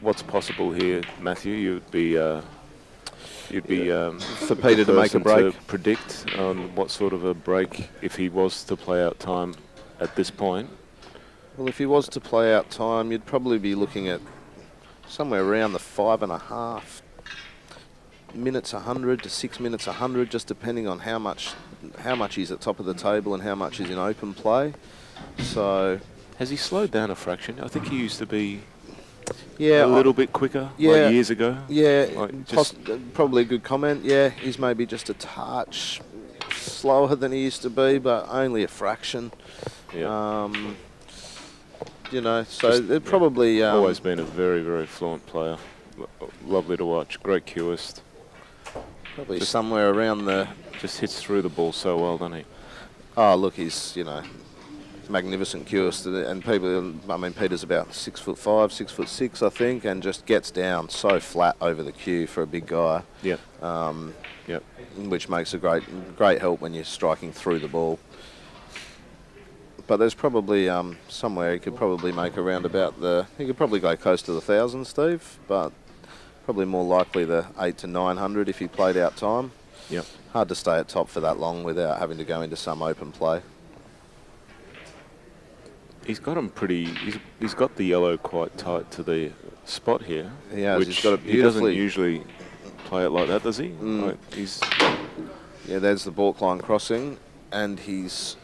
Speaker 6: what's possible here, Matthew? You'd be
Speaker 4: For Peter to make a
Speaker 6: person
Speaker 4: break.
Speaker 6: predict on what sort of a break if he was to play out time at this point.
Speaker 4: Well, if he was to play out time, you'd probably be looking at somewhere around the 5.5 minutes 100 to 6 minutes 100, just depending on how much he's at top of the table and how much he's in open play. So
Speaker 6: Has he slowed down a fraction? I think he used to be
Speaker 4: yeah,
Speaker 6: a little bit quicker,
Speaker 4: yeah,
Speaker 6: like years ago.
Speaker 4: Yeah,
Speaker 6: Like just
Speaker 4: probably a good comment. Yeah, he's maybe just a touch slower than he used to be, but only a fraction.
Speaker 6: yeah.
Speaker 4: You know, so
Speaker 6: Just,
Speaker 4: they're probably
Speaker 6: always been a very, very fluent player. Lovely to watch. Great cueist.
Speaker 4: probably
Speaker 6: just-
Speaker 4: somewhere around the.
Speaker 6: Just hits through the ball so well, doesn't he?
Speaker 4: Oh, look, he's magnificent cueist, and people. I mean, Peter's about 6'5", 6'6", I think, and just gets down so flat over the cue for a big guy.
Speaker 6: Yep. Yep.
Speaker 4: Which makes a great help when you're striking through the ball. But there's probably somewhere he could probably make around about he could probably go close to the 1,000, Steve, but probably more likely the 800 to 900 if he played out time.
Speaker 6: Yep.
Speaker 4: Hard to stay at top for that long without having to go into some open play.
Speaker 6: He's got him pretty. He's got the yellow quite tight to the spot here.
Speaker 4: He has.
Speaker 6: Which
Speaker 4: He's got it
Speaker 6: he doesn't
Speaker 4: beautifully.
Speaker 6: usually play it like that, does he? Like
Speaker 4: Yeah, there's the balk line crossing, and he's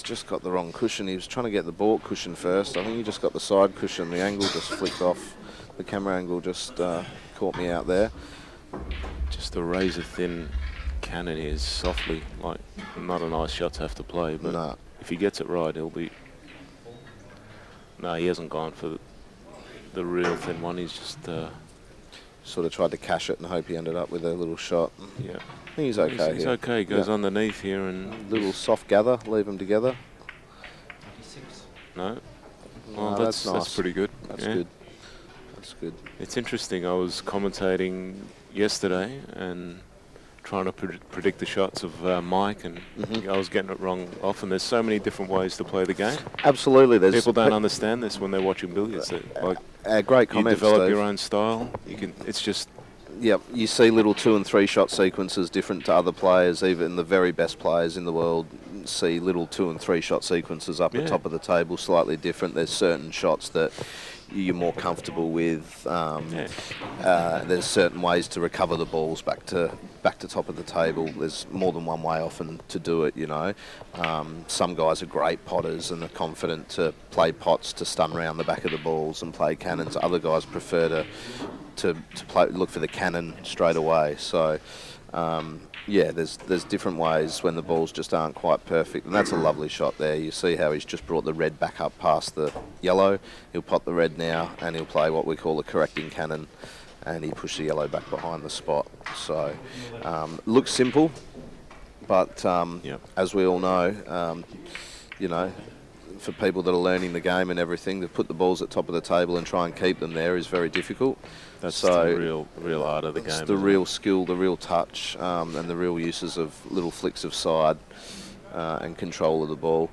Speaker 4: just got the wrong cushion. He was trying to get the balk cushion first. I think he just got the side cushion. The angle just flicked off. The camera angle just caught me out there.
Speaker 6: just a razor thin cannon is softly. Like not a nice shot to have to play, but
Speaker 4: No.
Speaker 6: if he gets it right, he'll be. No, he hasn't gone for the real thin one. He's just.
Speaker 4: Sort of tried to cash it and hope he ended up with a little shot.
Speaker 6: Yeah.
Speaker 4: I think he's okay.
Speaker 6: He's
Speaker 4: here.
Speaker 6: okay. He goes
Speaker 4: Yeah.
Speaker 6: underneath here and
Speaker 4: Little soft gather, leave them together.
Speaker 6: no.
Speaker 4: No,
Speaker 6: Well,
Speaker 4: that's
Speaker 6: that's
Speaker 4: nice.
Speaker 6: pretty good.
Speaker 4: That's
Speaker 6: Yeah.
Speaker 4: good. That's good.
Speaker 6: It's interesting. I was commentating yesterday and trying to predict the shots of Mike, and I was getting it wrong often. There's so many different ways to play the game.
Speaker 4: Absolutely. There's
Speaker 6: People don't understand this when they're watching billiards. Like
Speaker 4: great
Speaker 6: you
Speaker 4: comment,
Speaker 6: develop
Speaker 4: Steve.
Speaker 6: your own style. You can. It's just
Speaker 4: Yep, you see little 2 and 3 shot sequences different to other players. Even the very best players in the world see little 2 and 3 shot sequences up
Speaker 6: Yeah.
Speaker 4: the top of the table, slightly different. There's certain shots that you're more comfortable with. There's certain ways to recover the balls back to top of the table. There's more than one way often to do it, you know. Some guys are great potters and are confident to play pots to stun around the back of the balls and play cannons. Other guys prefer to look for the cannon straight away. So there's different ways when the balls just aren't quite perfect, and that's a lovely shot there. You see how he's just brought the red back up past the yellow. He'll pot the red now and he'll play what we call a correcting cannon, and he pushed the yellow back behind the spot. So looks simple, but as we all know, for people that are learning the game and everything, to put the balls at top of the table and try and keep them there is very difficult.
Speaker 6: that's the real art of the game.
Speaker 4: It's the real skill, the real touch, and the real uses of little flicks of side and control of the ball.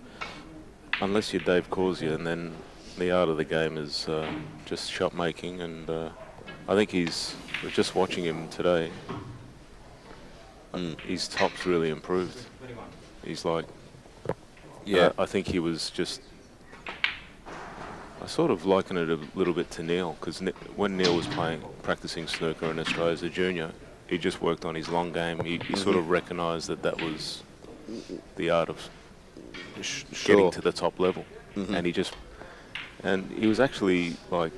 Speaker 6: Unless you're Dave Corsia, and then the art of the game is just shot making. And I think we're just watching him today. His top's really improved. He's like.
Speaker 4: Yeah.
Speaker 6: I think he was just. I sort of liken it a little bit to Neil, because when Neil was practicing snooker in Australia as a junior, he just worked on his long game. He sort of recognised that was the art of getting to the top level, and he was actually like.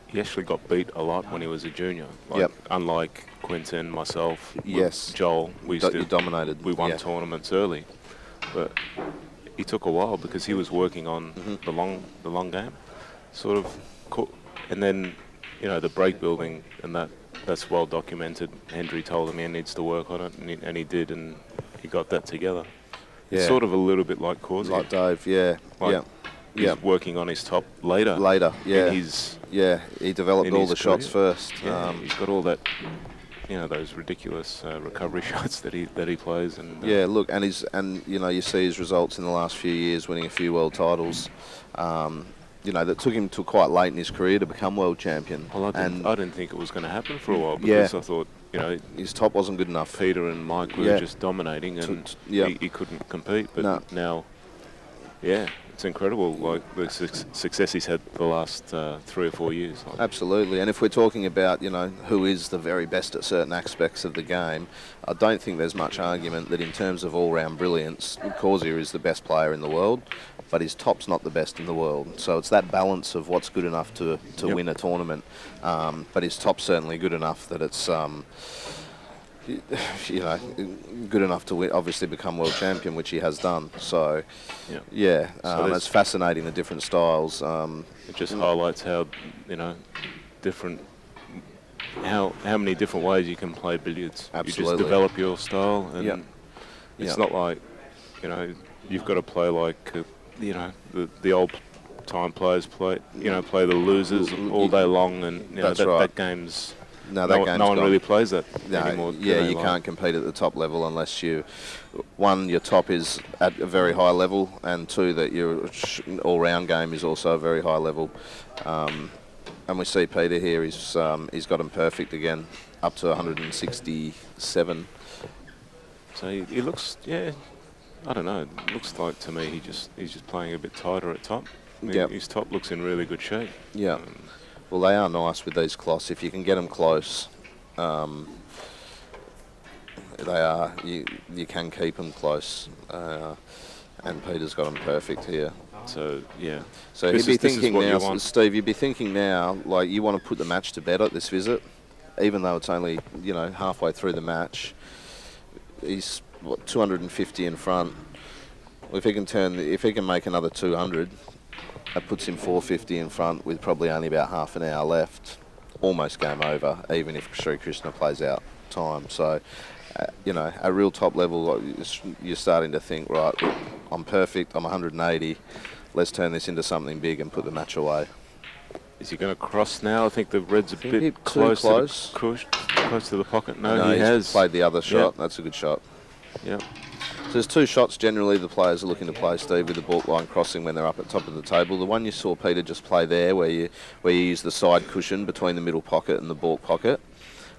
Speaker 6: He actually got beat a lot when he was a junior. Like, unlike Quinton, myself, Joel,
Speaker 4: you dominated.
Speaker 6: We won tournaments early, but he took a while because he was working on the long game, sort of, and then the break building, and that's well documented. Hendry told him he needs to work on it, and he did, and he got that together.
Speaker 4: Yeah.
Speaker 6: It's sort of a little bit like Corsi.
Speaker 4: Like Dave, yeah.
Speaker 6: He's working on his top later.
Speaker 4: Yeah. He developed
Speaker 6: in
Speaker 4: all
Speaker 6: his
Speaker 4: the shots
Speaker 6: career.
Speaker 4: first.
Speaker 6: Yeah, he's got all that, those ridiculous recovery shots that he plays. And
Speaker 4: look, and you see his results in the last few years, winning a few world titles. That took him to quite late in his career to become world champion.
Speaker 6: Well, I didn't think it was going to happen for a while because I thought,
Speaker 4: his top wasn't good enough.
Speaker 6: Peter and Mike were just dominating, and he couldn't compete. But now, it's incredible, like the success he's had the last 3 or 4 years. Like,
Speaker 4: Absolutely, and if we're talking about, you know, who is the very best at certain aspects of the game, I don't think there's much argument that in terms of all-round brilliance, Corsia is the best player in the world, but his top's not the best in the world. So it's that balance of what's good enough to win a tournament, but his top's certainly good enough that it's, you know, good enough to win, obviously become world champion, which he has done. So, yeah,
Speaker 6: So
Speaker 4: it's fascinating, the different styles.
Speaker 6: it just highlights how, you know, different, how many different ways you can play billiards.
Speaker 4: Absolutely.
Speaker 6: You just develop your style, and it's
Speaker 4: Yep.
Speaker 6: not like, you know, you've got to play like, you know, the old time players play, you know, play the losers all day long, and you know,
Speaker 4: That's right.
Speaker 6: that game's.
Speaker 4: No, that game's
Speaker 6: no one
Speaker 4: gone.
Speaker 6: really plays that
Speaker 4: No,
Speaker 6: anymore.
Speaker 4: yeah,
Speaker 6: do they?
Speaker 4: you
Speaker 6: Like,
Speaker 4: can't compete at the top level unless you, one, your top is at a very high level, and two, that your all-round game is also a very high level. And we see Peter here; he's got him perfect again, up to 167.
Speaker 6: So he looks, yeah, I don't know. It looks like to me he's just playing a bit tighter at top.
Speaker 4: Yep.
Speaker 6: His top looks in really good shape.
Speaker 4: Yeah. Well, they are nice with these cloths. If you can get them close, they are. You can keep them close, and Peter's got them perfect here.
Speaker 6: So yeah.
Speaker 4: So
Speaker 6: This
Speaker 4: he'd be
Speaker 6: is
Speaker 4: thinking
Speaker 6: what you
Speaker 4: now,
Speaker 6: want.
Speaker 4: Steve. You'd be thinking now, like you want to put the match to bed at this visit, even though it's only, you know, halfway through the match. He's 250 in front. Well, if he can make another 200. That puts him 450 in front with probably only about half an hour left. Almost game over, even if Shrikrishna plays out time. So, you know, at real top level, you're starting to think, right, I'm perfect, I'm 180. Let's turn this into something big and put the match away.
Speaker 6: Is he going to cross now? I think the red's a
Speaker 4: Think
Speaker 6: bit
Speaker 4: too
Speaker 6: close.
Speaker 4: close.
Speaker 6: Close to the pocket. No, he
Speaker 4: he's
Speaker 6: has
Speaker 4: played the other shot.
Speaker 6: Yep.
Speaker 4: That's a good shot.
Speaker 6: Yeah.
Speaker 4: So there's two shots generally the players are looking to play, Steve, with the baulk line crossing when they're up at top of the table. The one you saw Peter just play there, where you use the side cushion between the middle pocket and the baulk pocket,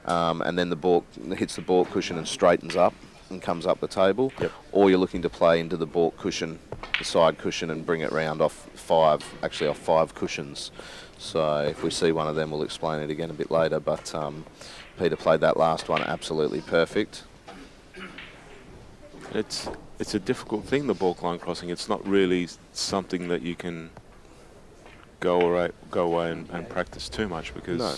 Speaker 4: and then the baulk hits the baulk cushion and straightens up and comes up the table.
Speaker 6: Yep.
Speaker 4: Or you're looking to play into the baulk cushion, the side cushion, and bring it round off five cushions. So if we see one of them, we'll explain it again a bit later. But Peter played that last one absolutely perfect.
Speaker 6: It's a difficult thing, the baulk line crossing. It's not really something that you can go away and practice too much, because
Speaker 4: No.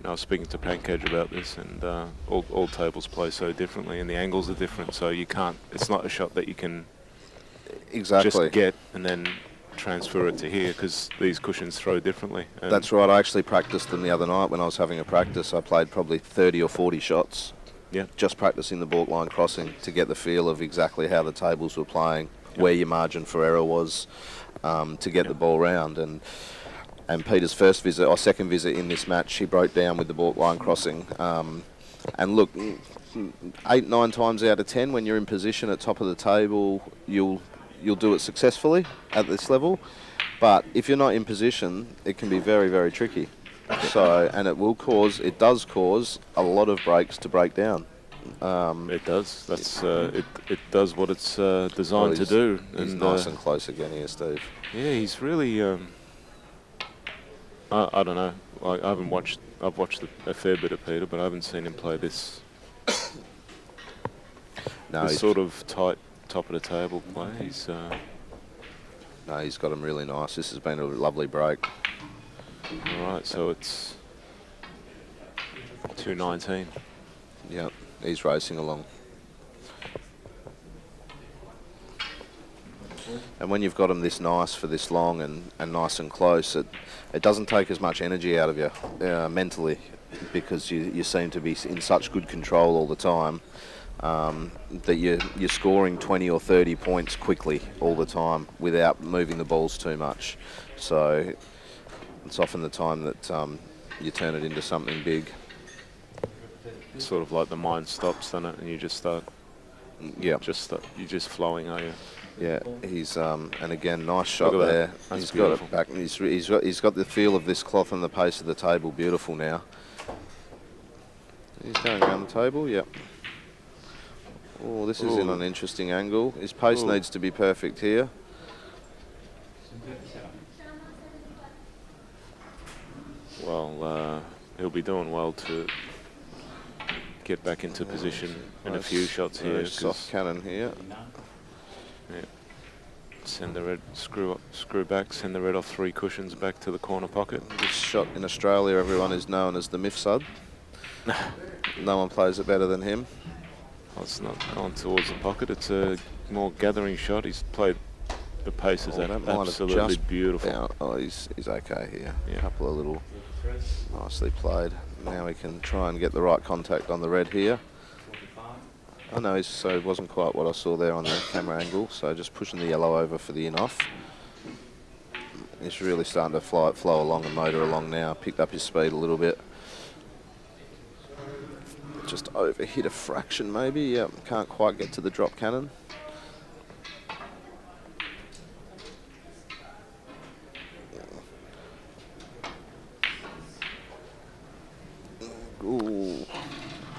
Speaker 6: I was speaking to Pankaj about this, and all tables play so differently, and the angles are different, so you can't. It's not a shot that you can
Speaker 4: Exactly.
Speaker 6: just get and then transfer it to here, because these cushions throw differently. And
Speaker 4: That's right. I actually practiced them the other night when I was having a practice. I played probably 30 or 40 shots.
Speaker 6: Yeah.
Speaker 4: Just practicing the baulk line crossing to get the feel of exactly how the tables were playing, where your margin for error was, to get the ball round. And Peter's first visit, or second visit in this match, he broke down with the baulk line crossing. And look, 8, 9 times out of 10, when you're in position at top of the table, you'll do it successfully at this level. But if you're not in position, it can be very, very tricky. So, and it does cause a lot of breaks to break down.
Speaker 6: it does. That's it does what it's designed to
Speaker 4: he's-
Speaker 6: do.
Speaker 4: He's
Speaker 6: And,
Speaker 4: nice and close again here, Steve.
Speaker 6: yeah, he's really. I don't know. Like I've watched a fair bit of Peter, but I haven't seen him play this
Speaker 4: No,
Speaker 6: this
Speaker 4: he's,
Speaker 6: sort of tight top of the table play. He's
Speaker 4: no, he's got him really nice. This has been a lovely break.
Speaker 6: all right. So it's 219.
Speaker 4: Yep, he's racing along. And when you've got him this nice for this long and nice and close, it doesn't take as much energy out of you mentally, because you seem to be in such good control all the time, that you're scoring 20 or 30 points quickly all the time without moving the balls too much. So it's often the time that you turn it into something big.
Speaker 6: It's sort of like the mind stops, doesn't it? And you just start.
Speaker 4: Yeah.
Speaker 6: You're just flowing, are you?
Speaker 4: Yeah, he's and again, nice shot
Speaker 6: Look at that.
Speaker 4: there.
Speaker 6: That's
Speaker 4: He's got
Speaker 6: beautiful.
Speaker 4: it back. He's got the feel of this cloth and the pace of the table. Beautiful now. He's going around the table. Yep. Oh, this is in
Speaker 6: Ooh.
Speaker 4: an interesting angle. His pace
Speaker 6: Ooh.
Speaker 4: needs to be perfect here.
Speaker 6: Well, he'll be doing well to get back into position in a few shots here.
Speaker 4: Very soft cannon here.
Speaker 6: Yeah. Send the red, screw back, send the red off 3 cushions back to the corner pocket.
Speaker 4: This shot in Australia, everyone is known as the Mifsud. No one plays it better than him.
Speaker 6: Well, it's not going towards the pocket, it's a more gathering shot. He's played the paces
Speaker 4: That might have
Speaker 6: absolutely
Speaker 4: just
Speaker 6: beautiful.
Speaker 4: Oh, he's okay here.
Speaker 6: Yeah.
Speaker 4: A couple of little nicely played. Now we can try and get the right contact on the red here. Oh no, so it wasn't quite what I saw there on the camera angle. So just pushing the yellow over for the in-off. He's really starting to flow along and motor along now. Picked up his speed a little bit. Just overhit a fraction maybe. Yep, can't quite get to the drop cannon. Ooh.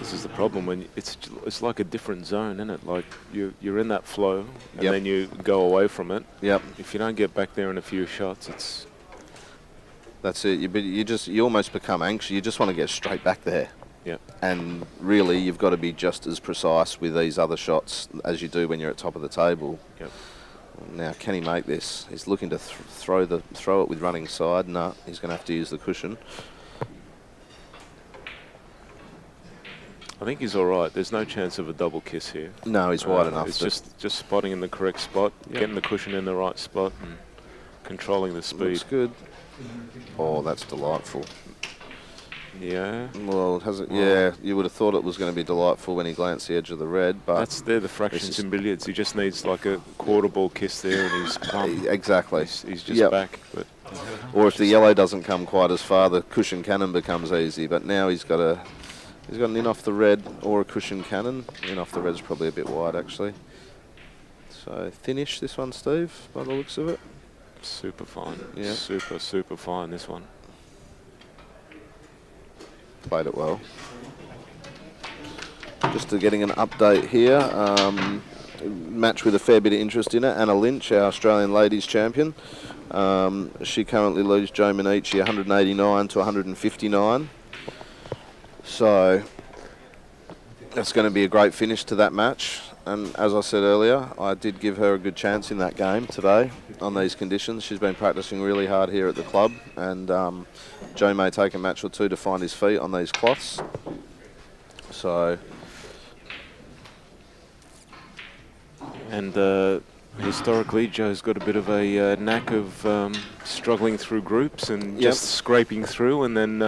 Speaker 6: This is the problem when it's like a different zone, isn't it? Like you're in that flow and
Speaker 4: Yep.
Speaker 6: then you go away from it.
Speaker 4: Yep.
Speaker 6: If you don't get back there in a few shots, it's
Speaker 4: That's it. You almost become anxious. You just want to get straight back there.
Speaker 6: Yep.
Speaker 4: And really, you've got to be just as precise with these other shots as you do when you're at top of the table.
Speaker 6: Yep.
Speaker 4: Now, can he make this? He's looking to throw it with running side. No, he's going to have to use the cushion.
Speaker 6: I think he's all right. There's no chance of a double kiss here.
Speaker 4: No, he's wide enough.
Speaker 6: It's just spotting in the correct spot, getting the cushion in the right spot, and controlling the speed.
Speaker 4: Looks good. Oh, that's delightful.
Speaker 6: Yeah.
Speaker 4: Well, has it? Yeah, you would have thought it was going to be delightful when he glanced the edge of the red, but
Speaker 6: They're the fractions in billiards. He just needs like a quarter ball kiss there, and he's plumb.
Speaker 4: exactly.
Speaker 6: He's just back. But
Speaker 4: or if the yellow doesn't come quite as far, the cushion cannon becomes easy. But now he's got an in off the red or a cushion cannon. In off the red's probably a bit wide actually. So thinnish this one, Steve, by the looks of it.
Speaker 6: super fine.
Speaker 4: Yeah.
Speaker 6: Super fine. This one.
Speaker 4: Played it well. Just getting an update here. Match with a fair bit of interest in it. Anna Lynch, our Australian ladies champion. She currently leads Joe Manici 189 to 159. So that's going to be a great finish to that match. And as I said earlier, I did give her a good chance in that game today on these conditions. She's been practicing really hard here at the club, and Joe may take a match or two to find his feet on these cloths. So,
Speaker 6: And historically, Joe's got a bit of a knack of struggling through groups and just scraping through, and then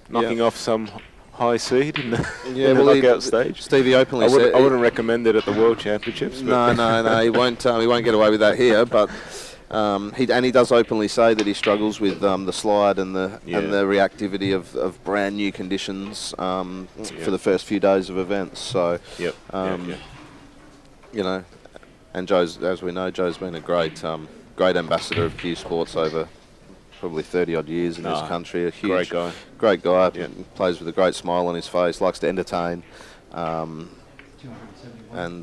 Speaker 6: knocking off some high seed in the, in the knockout stage.
Speaker 4: Stevie openly
Speaker 6: I
Speaker 4: said...
Speaker 6: wouldn't recommend it at the World Championships. But
Speaker 4: No, he won't get away with that here, but he does openly say that he struggles with the slide and the reactivity of brand new conditions for the first few days of events. So, you know, and as we know, Joe's been a great ambassador of Q Sports over probably 30 odd years in this country. A huge, great guy. Plays with a great smile on his face. Likes to entertain. And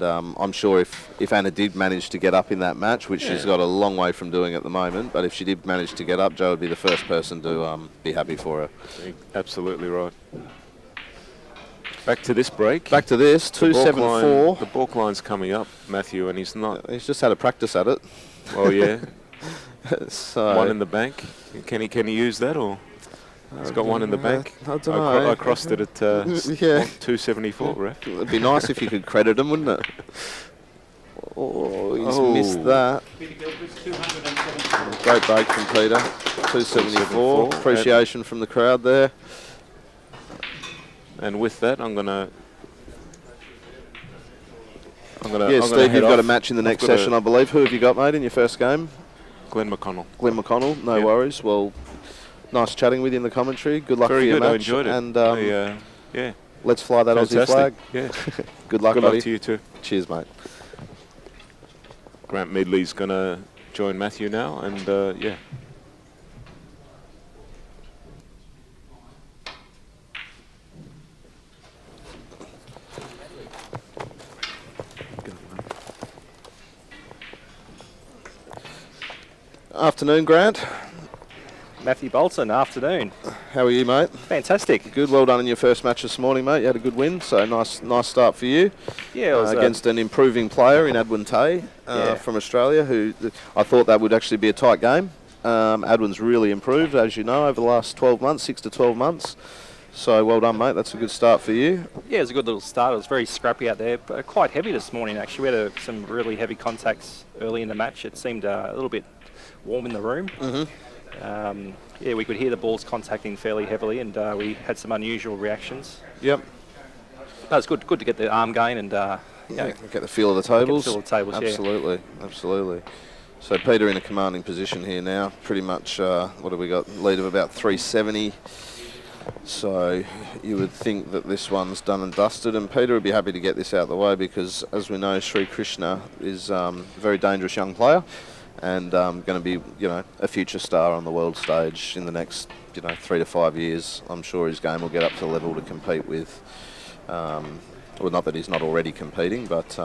Speaker 4: I'm sure if Anna did manage to get up in that match, which she's got a long way from doing at the moment, but if she did manage to get up, Joe would be the first person to be happy for her.
Speaker 6: Absolutely right. Back to this break.
Speaker 4: Back to this, 274.
Speaker 6: The balk line's coming up, Matthew, and he's not.
Speaker 4: He's just had a practice at it.
Speaker 6: Oh yeah.
Speaker 4: So
Speaker 6: one in the bank. Can he use that, or he's got one in the bank?
Speaker 4: I don't know.
Speaker 6: I crossed it at 274, ref.
Speaker 4: It'd be nice if you could credit him, wouldn't it? Oh, he's missed that. Great break from Peter. 274. Appreciation from the crowd there.
Speaker 6: And with that, I'm gonna.
Speaker 4: Yeah, Steve, you've got a match in the next session, I believe. Who have you got, mate, in your first game?
Speaker 6: Glenn McConnell.
Speaker 4: Glenn McConnell, no worries. Well, nice chatting with you in the commentary. Good luck for your
Speaker 6: Very good,
Speaker 4: match.
Speaker 6: I enjoyed it. And
Speaker 4: let's fly that Aussie flag.
Speaker 6: Yeah.
Speaker 4: Good luck,
Speaker 6: Good
Speaker 4: buddy.
Speaker 6: luck to you too.
Speaker 4: Cheers, mate.
Speaker 6: Grant Midley's going to join Matthew now, and
Speaker 4: Afternoon, Grant.
Speaker 2: Matthew Bolton, afternoon.
Speaker 4: How are you, mate?
Speaker 2: Fantastic.
Speaker 4: Good. Well done in your first match this morning, mate. You had a good win, so nice start for you.
Speaker 2: Yeah, it was
Speaker 4: against an improving player in Adwin Tay from Australia, who I thought that would actually be a tight game. Adwin's really improved, as you know, over the last 12 months, 6 to 12 months. So well done, mate. That's a good start for you.
Speaker 2: Yeah, it was a good little start. It was very scrappy out there, but quite heavy this morning, actually. We had some really heavy contacts early in the match. It seemed a little bit warm in the room. Yeah, we could hear the balls contacting fairly heavily, and we had some unusual reactions.
Speaker 4: Yep.
Speaker 2: But it's good to get the arm gain and
Speaker 4: get the feel of the tables.
Speaker 2: Get the feel of the tables,
Speaker 4: Absolutely. So Peter in a commanding position here now. Pretty much, what have we got? Lead of about 370. So you would think that this one's done and dusted, and Peter would be happy to get this out of the way because, as we know, Shrikrishna is a very dangerous young player. And going to be, a future star on the world stage in the next, 3 to 5 years. I'm sure his game will get up to the level to compete with. Well, not that he's not already competing, but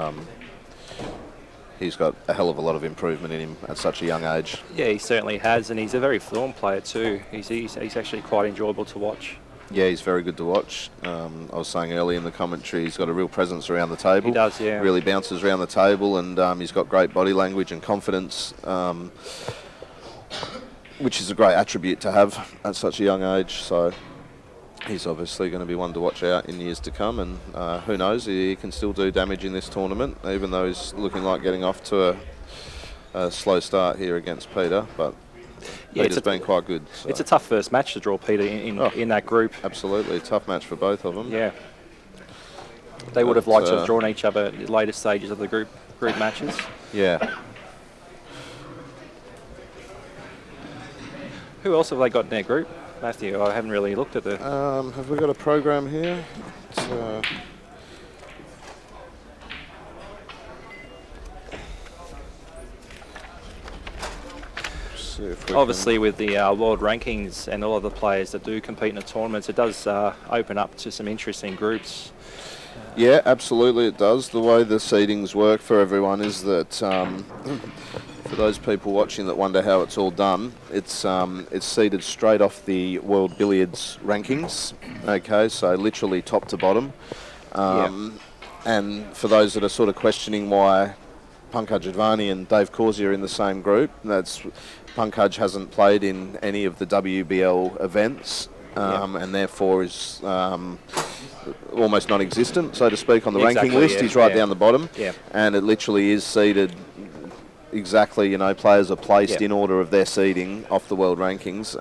Speaker 4: he's got a hell of a lot of improvement in him at such a young age.
Speaker 2: Yeah, he certainly has, and he's a very fluent player too. He's actually quite enjoyable to watch.
Speaker 4: Yeah, he's very good to watch. I was saying earlier in the commentary, he's got a real presence around the table.
Speaker 2: He does, yeah.
Speaker 4: Really bounces around the table, and he's got great body language and confidence, which is a great attribute to have at such a young age. So he's obviously going to be one to watch out in years to come, and who knows, he can still do damage in this tournament, even though he's looking like getting off to a slow start here against Peter. But yeah, Peter's been quite good. So.
Speaker 2: It's a tough first match to draw Peter in that group.
Speaker 4: Absolutely, tough match for both of them.
Speaker 2: Yeah. They would have liked to have drawn each other at later stages of the group matches.
Speaker 4: Yeah.
Speaker 2: Who else have they got in their group, Matthew? I haven't really looked at the...
Speaker 4: have we got a program here?
Speaker 2: Obviously, with the world rankings and all of the players that do compete in the tournaments, it does open up to some interesting groups.
Speaker 4: Yeah, absolutely it does. The way the seedings work for everyone is that, for those people watching that wonder how it's all done, it's seeded straight off the World Billiards rankings. Okay, so literally top to bottom. And for those that are sort of questioning why Pankaj Advani and Dave Corsi are in the same group, that's Pankaj hasn't played in any of the WBL events, and therefore is almost non-existent, so to speak, on the ranking list. He's right down the bottom, and it literally is seeded exactly. Players are placed in order of their seeding off the world rankings.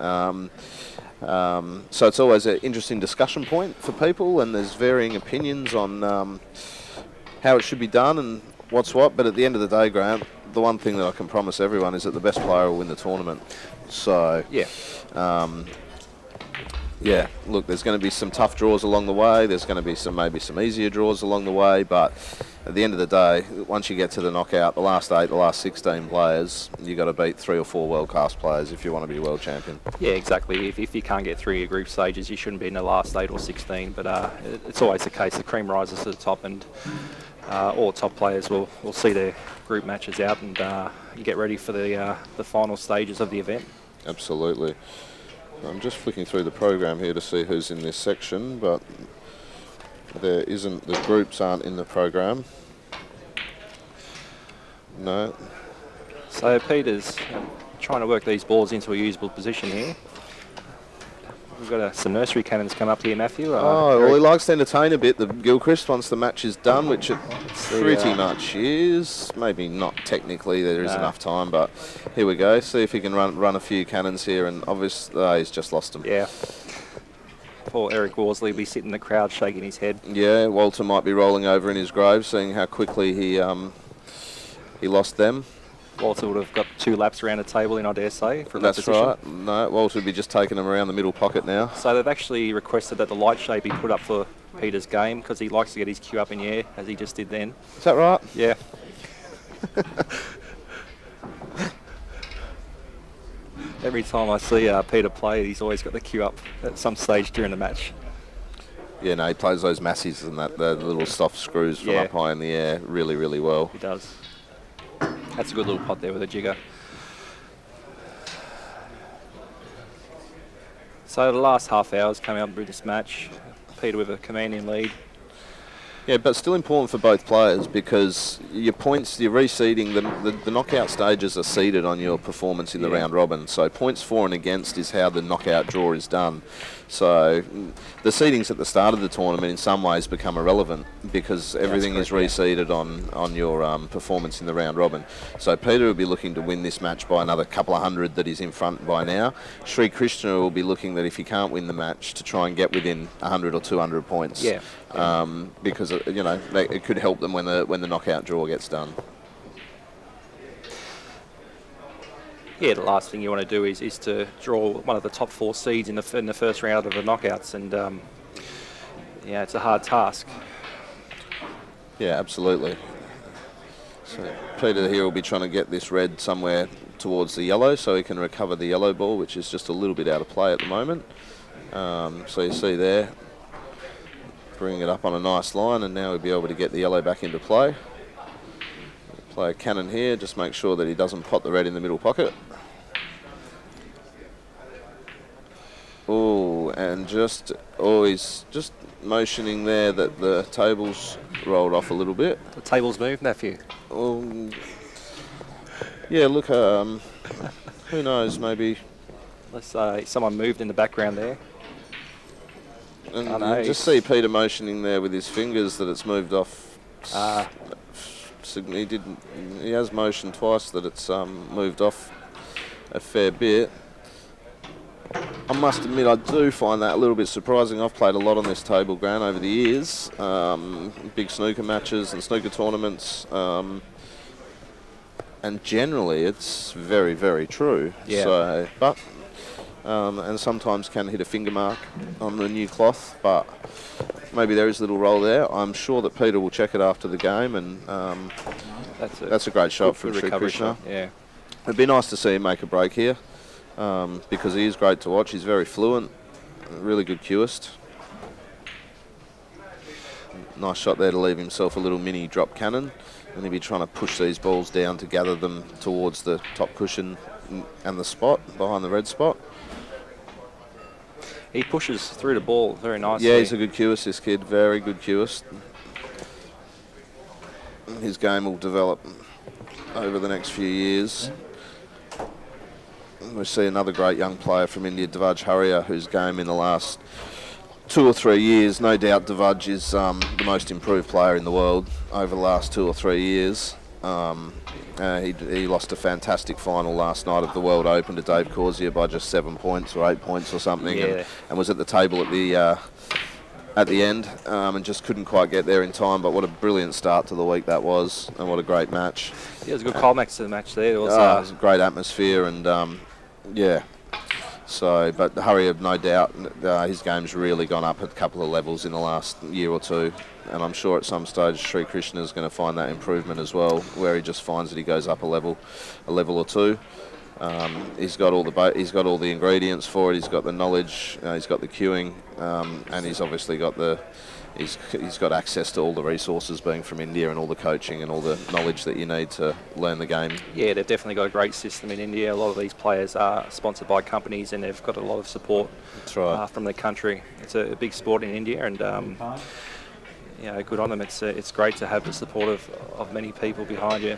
Speaker 4: So it's always an interesting discussion point for people, and there's varying opinions on how it should be done and what's what. But at the end of the day, Grant, the one thing that I can promise everyone is that the best player will win the tournament. So look, there's going to be some tough draws along the way. There's going to be maybe some easier draws along the way, but at the end of the day, once you get to the knockout, the last 8, the last 16 players, you got to beat 3 or 4 world-class players if you want to be world champion.
Speaker 2: Yeah, exactly. If you can't get through your group stages, you shouldn't be in the last 8 or 16. But it's always the case. The cream rises to the top, and all top players will see their group matches out and get ready for the final stages of the event.
Speaker 4: Absolutely. I'm just flicking through the program here to see who's in this section, but there isn't. The groups aren't in the program. No.
Speaker 2: So Peter's trying to work these balls into a usable position here. We've got some nursery cannons come up here, Matthew.
Speaker 4: Well, he likes to entertain a bit, the Gilchrist, once the match is done, which it pretty much is. Maybe not technically, there is enough time, but here we go. See if he can run a few cannons here, and obviously he's just lost them.
Speaker 2: Yeah. Poor Eric Worsley will be sitting in the crowd shaking his head.
Speaker 4: Yeah, Walter might be rolling over in his grave, seeing how quickly he lost them.
Speaker 2: Walter would have got 2 laps around the table in, I dare say. For
Speaker 4: That's right. No, Walter would be just taking them around the middle pocket now.
Speaker 2: So they've actually requested that the light shade be put up for Peter's game because he likes to get his cue up in the air, as he just did then.
Speaker 4: Is that right?
Speaker 2: Yeah. Every time I see Peter play, he's always got the cue up at some stage during the match.
Speaker 4: Yeah, no, he plays those massies and the little soft screws from up high in the air really, really well.
Speaker 2: He does. That's a good little pot there with a jigger. So the last half hour's coming up with this match. Peter with a commanding lead.
Speaker 4: Yeah, but still important for both players because your points, you're reseeding, the knockout stages are seeded on your performance in the round robin. So points for and against is how the knockout draw is done. So the seedings at the start of the tournament in some ways become irrelevant because everything is reseeded on your performance in the round robin. So Peter will be looking to win this match by another couple of hundred that he's in front by now. Shrikrishna will be looking that if he can't win the match to try and get within 100 or 200 points.
Speaker 2: Yeah.
Speaker 4: Because it could help them when the knockout draw gets done.
Speaker 2: Yeah, the last thing you want to do is to draw one of the top 4 seeds in the first round of the knockouts, and it's a hard task.
Speaker 4: Yeah, absolutely. So Peter here will be trying to get this red somewhere towards the yellow so he can recover the yellow ball, which is just a little bit out of play at the moment. So you see there, bring it up on a nice line, and now we'll be able to get the yellow back into play. Play a cannon here, just make sure that he doesn't pot the red in the middle pocket. Oh, and he's just motioning there that the table's rolled off a little bit.
Speaker 2: The table's moved, nephew.
Speaker 4: Yeah, look, who knows, maybe.
Speaker 2: Let's say someone moved in the background there.
Speaker 4: And
Speaker 2: I know,
Speaker 4: you just see Peter motioning there with his fingers that it's moved off. He has motioned twice that it's moved off a fair bit. I must admit, I do find that a little bit surprising. I've played a lot on this table, Grant, over the years. Big snooker matches and snooker tournaments. And generally, it's very, very true.
Speaker 2: Yeah.
Speaker 4: So, but and sometimes can hit a finger mark on the new cloth, but maybe there is a little roll there. I'm sure that Peter will check it after the game, and that's a great shot from Shrikrishna.
Speaker 2: Yeah.
Speaker 4: It'd be nice to see him make a break here because he is great to watch. He's very fluent, really good cueist. Nice shot there to leave himself a little mini drop cannon, and he'll be trying to push these balls down to gather them towards the top cushion and the spot, behind the red spot.
Speaker 2: He pushes through the ball very nicely.
Speaker 4: Yeah, he's a good cueist, this kid. Very good cueist. His game will develop over the next few years. We see another great young player from India, Devaj Harrier, whose game in the last 2 or 3 years, no doubt Devaj is the most improved player in the world over the last 2 or 3 years. He lost a fantastic final last night of the World Open to Dave Corsier by just 7 points or 8 points or something, and was at the table at the end and just couldn't quite get there in time. But what a brilliant start to the week that was, and what a great match.
Speaker 2: Yeah, it was a good climax to the match there. It was
Speaker 4: a great atmosphere, and So, but Harrier, no doubt, his game's really gone up a couple of levels in the last year or two, and I'm sure at some stage Shrikrishna is going to find that improvement as well, where he just finds that he goes up a level or two. He's got all the ingredients for it. He's got the knowledge, he's got the cueing, and he's obviously got he's got access to all the resources, being from India, and all the coaching and all the knowledge that you need to learn the game.
Speaker 2: Yeah, they've definitely got a great system in India. A lot of these players are sponsored by companies, and they've got a lot of support from the country. It's a big sport in India, and good on them. It's great to have the support of many people behind you.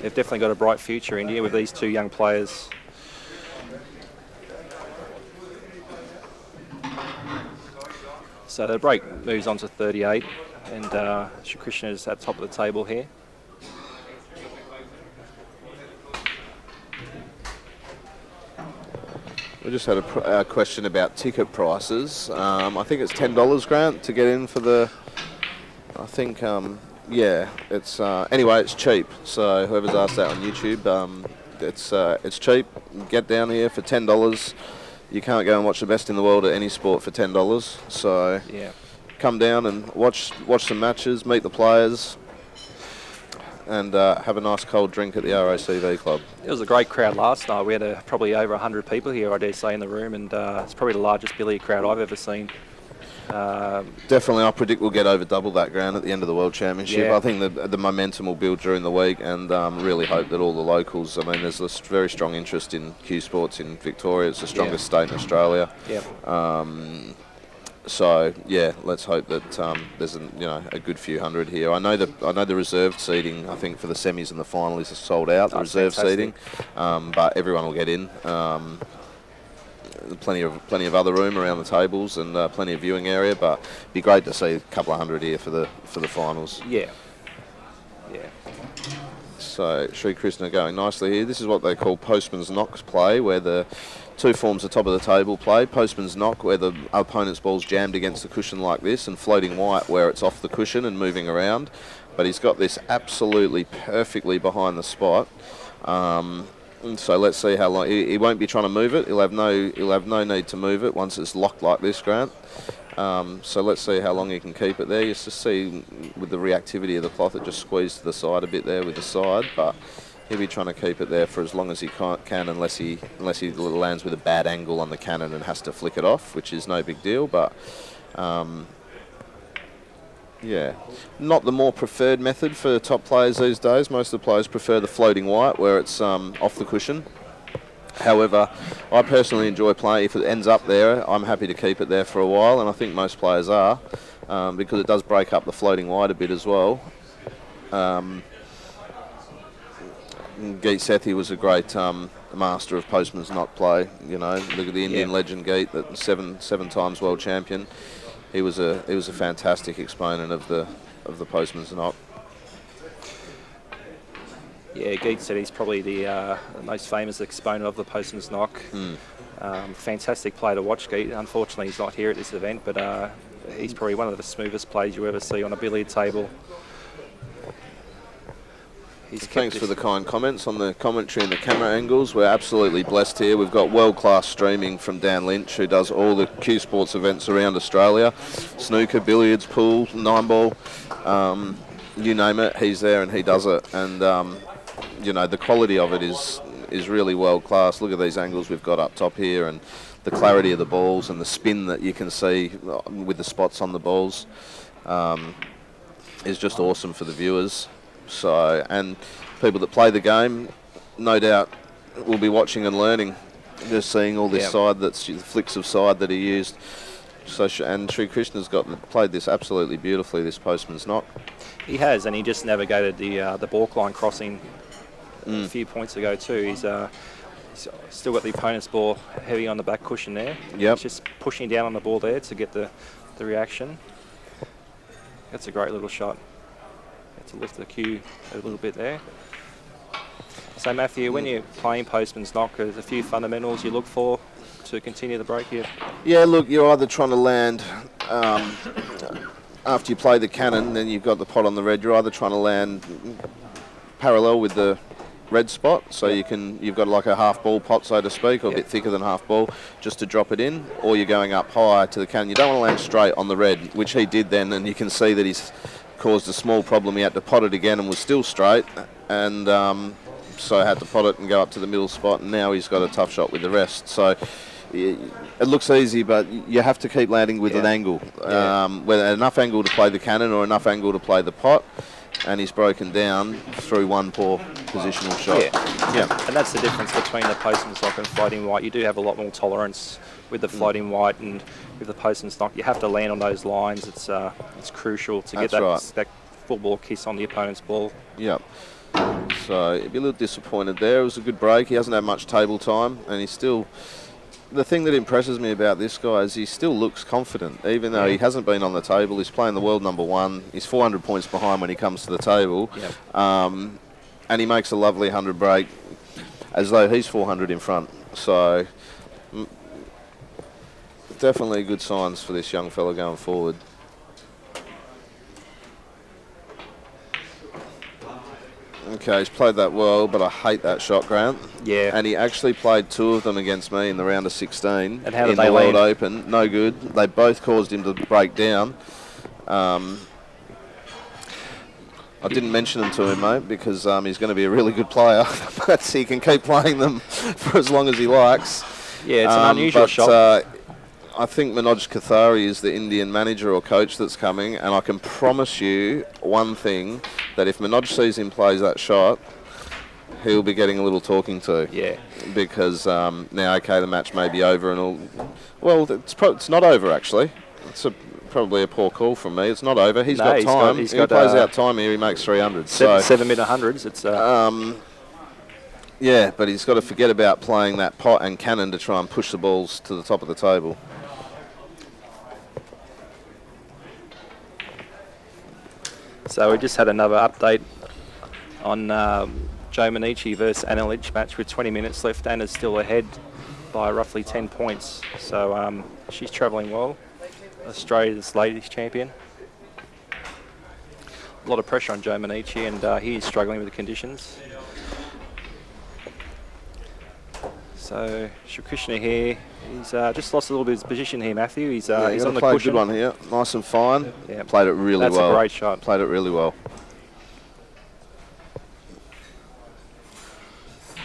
Speaker 2: They've definitely got a bright future, India, with these 2 young players. So the break moves on to 38, and Shrikrishna is at the top of the table here.
Speaker 4: We just had a question about ticket prices. I think it's $10, Grant, to get in for the. I think it's anyway, it's cheap. So whoever's asked that on YouTube, it's cheap. Get down here for $10. You can't go and watch the best in the world at any sport for $10. So come down and watch some matches, meet the players, and have a nice cold drink at the RACV club.
Speaker 2: It was a great crowd last night. We had probably over 100 people here, I dare say, in the room, and it's probably the largest billiard crowd I've ever seen.
Speaker 4: Definitely, I predict we'll get over double that ground at the end of the World Championship.
Speaker 2: Yeah.
Speaker 4: I think the momentum will build during the week, and really hope that all the locals. I mean, there's a very strong interest in Q Sports in Victoria. It's the strongest state in Australia.
Speaker 2: Yeah.
Speaker 4: So yeah, let's hope that there's a good few hundred here. I know the reserved seating. I think for the semis and the final is sold out. The reserve seating, but everyone will get in. Plenty of other room around the tables and plenty of viewing area, but it'd be great to see a couple of hundred here for the finals.
Speaker 2: Yeah.
Speaker 4: So Shrikrishna going nicely here. This is what they call postman's knocks play, where the two forms of top of the table play. Postman's knock, where the opponent's ball's jammed against the cushion like this, and floating white, where it's off the cushion and moving around. But he's got this absolutely perfectly behind the spot. So let's see how long. He won't be trying to move it. He'll have no need to move it once it's locked like this, Grant. So let's see how long he can keep it there. You just see with the reactivity of the cloth, it just squeezed to the side a bit there with the side, but he'll be trying to keep it there for as long as he can, unless he lands with a bad angle on the cannon and has to flick it off, which is no big deal. But yeah, not the more preferred method for top players these days. Most of the players prefer the floating white, where it's off the cushion. However, I personally enjoy playing. If it ends up there, I'm happy to keep it there for a while, and I think most players are, because it does break up the floating white a bit as well. Geet Sethi was a great master of postman's knock play. Look at the Indian legend Geet, that seven times world champion. He was a fantastic exponent of the postman's knock.
Speaker 2: Yeah, Geet said he's probably the most famous exponent of the postman's knock. Fantastic player to watch, Geet. Unfortunately, he's not here at this event, but he's probably one of the smoothest players you ever see on a billiard table.
Speaker 4: Thanks for the kind comments on the commentary and the camera angles. We're absolutely blessed here. We've got world-class streaming from Dan Lynch, who does all the Q Sports events around Australia. Snooker, billiards, pool, 9-ball, you name it, he's there and he does it. And, the quality of it is really world-class. Look at these angles we've got up top here, and the clarity of the balls and the spin that you can see with the spots on the balls is just awesome for the viewers. So, and people that play the game, no doubt, will be watching and learning, just seeing all this side, that's the flicks of side that he used. So, and Shrikrishna's played this absolutely beautifully, this postman's knock.
Speaker 2: He has, and he just navigated the balk line crossing a few points ago too. He's still got the opponent's ball heavy on the back cushion there.
Speaker 4: Yep.
Speaker 2: He's just pushing down on the ball there to get the reaction. That's a great little shot. To lift the cue a little bit there. So Matthew, when you're playing postman's knock, there's a few fundamentals you look for to continue the break here.
Speaker 4: Yeah, look, you're either trying to land after you play the cannon, then you've got the pot on the red. You're either trying to land parallel with the red spot, so you've got like a half ball pot, so to speak, or a bit thicker than half ball, just to drop it in, or you're going up high to the cannon. You don't want to land straight on the red, which he did then, and you can see that he's caused a small problem. He had to pot it again and was still straight, and so had to pot it and go up to the middle spot, and now he's got a tough shot with the rest. So it looks easy, but you have to keep landing with an angle, whether enough angle to play the cannon or enough angle to play the pot, and he's broken down through one poor positional shot.
Speaker 2: And that's the difference between the postman's knock and floating white. You do have a lot more tolerance with the floating white, and with the postman's knock, you have to land on those lines. It's crucial to get that full ball kiss on the opponent's ball.
Speaker 4: Yep. So he'd be a little disappointed there. It was a good break. He hasn't had much table time, and he's still. The thing that impresses me about this guy is he still looks confident, even though he hasn't been on the table. He's playing the world number one. He's 400 points behind when he comes to the table, and he makes a lovely 100 break, as though he's 400 in front. So definitely good signs for this young fella going forward. Okay, he's played that well, but I hate that shot, Grant.
Speaker 2: Yeah.
Speaker 4: And he actually played two of them against me in the round of 16
Speaker 2: and how did
Speaker 4: in
Speaker 2: they
Speaker 4: the World
Speaker 2: land?
Speaker 4: Open. No good. They both caused him to break down. I didn't mention them to him, mate, because he's going to be a really good player, but he can keep playing them for as long as he likes.
Speaker 2: Yeah, it's an unusual shot.
Speaker 4: I think Manoj Kathari is the Indian manager or coach that's coming, and I can promise you one thing, that if Manoj sees him plays that shot, he'll be getting a little talking to.
Speaker 2: Yeah.
Speaker 4: Because now, okay, the match may be over and all. Well, it's not over, actually. It's probably a poor call from me. It's not over. He's got time. He plays out time here, he makes 300.
Speaker 2: Seven-minute hundreds. It's
Speaker 4: yeah, but he's got to forget about playing that pot and cannon to try and push the balls to the top of the table.
Speaker 2: So we just had another update on Joe Manici versus Anna Lynch match with 20 minutes left. Anna's still ahead by roughly 10 points. So she's travelling well. Australia's ladies champion. A lot of pressure on Joe Manici, and he is struggling with the conditions. So Shrikrishna here, he's just lost a little bit of his position here, Matthew. He's on the
Speaker 4: played a
Speaker 2: cushion.
Speaker 4: good one here, nice and fine.
Speaker 2: Yeah.
Speaker 4: Played it really well.
Speaker 2: That's a great shot.
Speaker 4: Played it really well.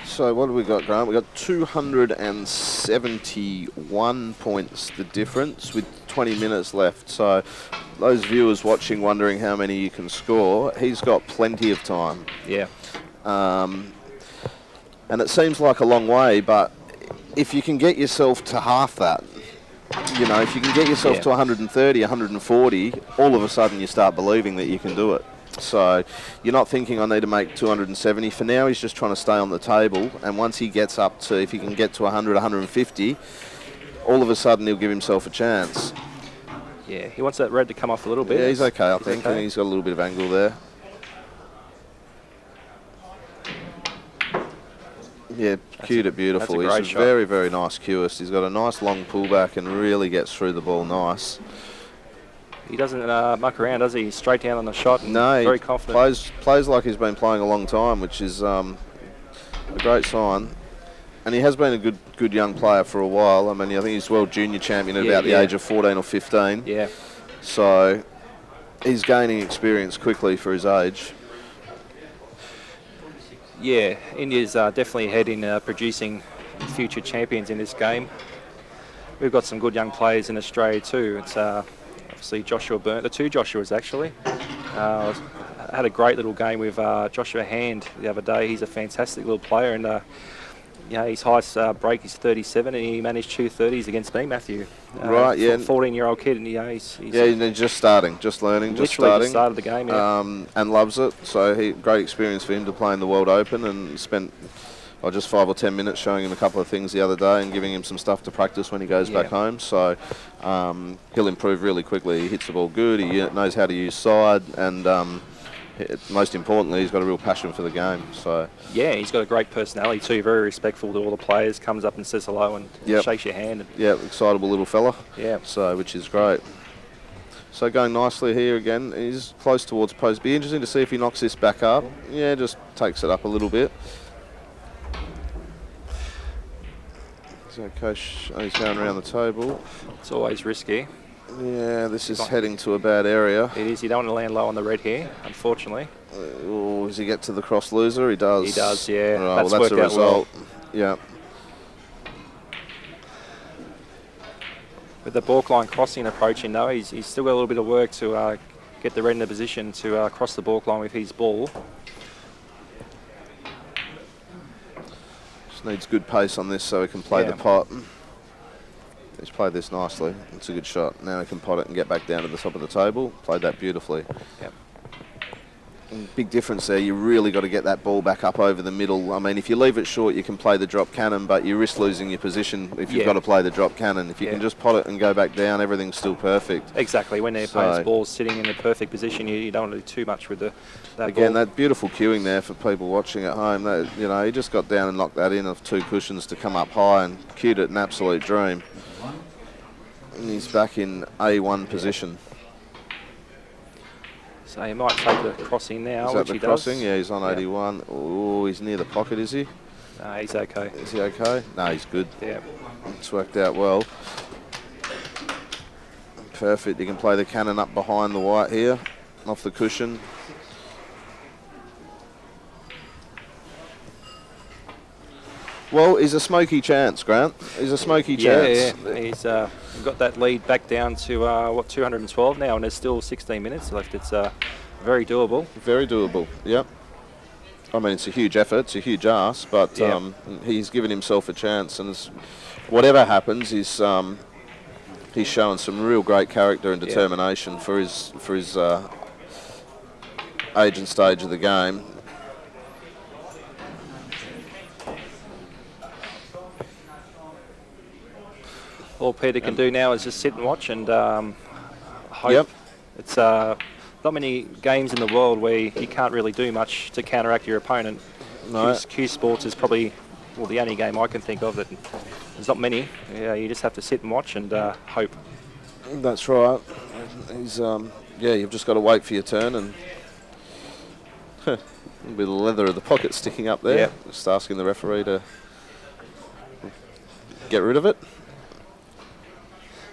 Speaker 4: So what do we got, Grant? We got 271 points, the difference, with 20 minutes left. So those viewers watching wondering how many you can score, he's got plenty of time.
Speaker 2: Yeah.
Speaker 4: And it seems like a long way, but if you can get yourself to half that, you know, if you can get yourself to 130, 140, all of a sudden you start believing that you can do it. So you're not thinking, I need to make 270. For now, he's just trying to stay on the table. And once he gets up to, if he can get to 100, 150, all of a sudden he'll give himself a chance.
Speaker 2: Yeah, he wants that red to come off a little bit.
Speaker 4: Yeah, he's okay, I think.
Speaker 2: Okay.
Speaker 4: And he's got a little bit of angle there. Yeah, cued it beautiful.
Speaker 2: That's a great
Speaker 4: He's a
Speaker 2: shot.
Speaker 4: very, very nice cueist. He's got a nice long pullback and really gets through the ball nice.
Speaker 2: He doesn't muck around, does he? He's straight down on the shot and
Speaker 4: No,
Speaker 2: very
Speaker 4: he
Speaker 2: confident.
Speaker 4: plays like he's been playing a long time, which is a great sign. And he has been a good young player for a while. I mean, I think he's world junior champion at about the age of 14 or 15.
Speaker 2: Yeah.
Speaker 4: So he's gaining experience quickly for his age.
Speaker 2: Yeah, India's definitely ahead in producing future champions in this game. We've got some good young players in Australia too. It's obviously Joshua Byrne, the two Joshuas actually. I had a great little game with Joshua Hand the other day. He's a fantastic little player, and you know, his highest break is 37, and he managed 230s against me, Matthew.
Speaker 4: Right, yeah.
Speaker 2: 14-year-old kid, and he's
Speaker 4: Just starting, just learning, just
Speaker 2: literally
Speaker 4: starting.
Speaker 2: just started the game. Yeah.
Speaker 4: And loves it. So great experience for him to play in the World Open, and spent just 5 or 10 minutes showing him a couple of things the other day and giving him some stuff to practice when he goes back home. So he'll improve really quickly. He hits the ball good. He knows how to use side, and most importantly, he's got a real passion for the game. So
Speaker 2: yeah, he's got a great personality too. Very respectful to all the players. Comes up and says hello and shakes your hand.
Speaker 4: Yeah, excitable little fella.
Speaker 2: Yeah.
Speaker 4: So which is great. So going nicely here again. He's close towards post. Be interesting to see if he knocks this back up. Yeah, just takes it up a little bit. So Coach, he's going around the table.
Speaker 2: It's always risky.
Speaker 4: Yeah, this is heading to a bad area.
Speaker 2: It is. You don't want to land low on the red here, unfortunately.
Speaker 4: Does he get to the cross loser? He does.
Speaker 2: He does, yeah.
Speaker 4: Right,
Speaker 2: That's
Speaker 4: well, that's
Speaker 2: worked
Speaker 4: a
Speaker 2: out well.
Speaker 4: result. Yeah.
Speaker 2: With the balk line crossing approaching though, he's still got a little bit of work to get the red in a position to cross the balk line with his ball.
Speaker 4: Just needs good pace on this so he can play the pot. He's played this nicely. It's a good shot. Now he can pot it and get back down to the top of the table. Played that beautifully.
Speaker 2: Yep.
Speaker 4: Big difference there. You really got to get that ball back up over the middle. I mean, if you leave it short, you can play the drop cannon, but you risk losing your position if you've got to play the drop cannon. If you can just pot it and go back down, everything's still perfect.
Speaker 2: Exactly. When their opponent's ball's sitting in a perfect position, you don't want to do too much with that
Speaker 4: Again,
Speaker 2: ball.
Speaker 4: that beautiful cueing there for people watching at home. That, you know, he just got down and knocked that in of 2 cushions to come up high and cued it an absolute dream. And he's back in A1 position.
Speaker 2: So he might take the crossing now,
Speaker 4: Is that
Speaker 2: which
Speaker 4: the
Speaker 2: he
Speaker 4: crossing?
Speaker 2: does.
Speaker 4: Yeah, he's on 81. Oh, he's near the pocket, is he?
Speaker 2: No, he's okay.
Speaker 4: Is he okay? No, he's good.
Speaker 2: Yeah.
Speaker 4: It's worked out well. Perfect. You can play the cannon up behind the white here, off the cushion. Well, he's a smoky chance, Grant. He's a smoky chance.
Speaker 2: Yeah. He's got that lead back down to 212 now, and there's still 16 minutes left. It's very doable.
Speaker 4: Very doable. Yep. I mean, it's a huge effort. It's a huge ask, but he's given himself a chance, and whatever happens, he's showing some real great character and determination for his age and stage of the game.
Speaker 2: All Peter can do now is just sit and watch and hope.
Speaker 4: Yep.
Speaker 2: It's not many games in the world where you can't really do much to counteract your opponent.
Speaker 4: No.
Speaker 2: Q Sports is probably the only game I can think of that there's not many. Yeah, you just have to sit and watch and hope.
Speaker 4: That's right. He's you've just got to wait for your turn, and a bit of leather of the pocket sticking up there.
Speaker 2: Yep.
Speaker 4: Just asking the referee to get rid of it.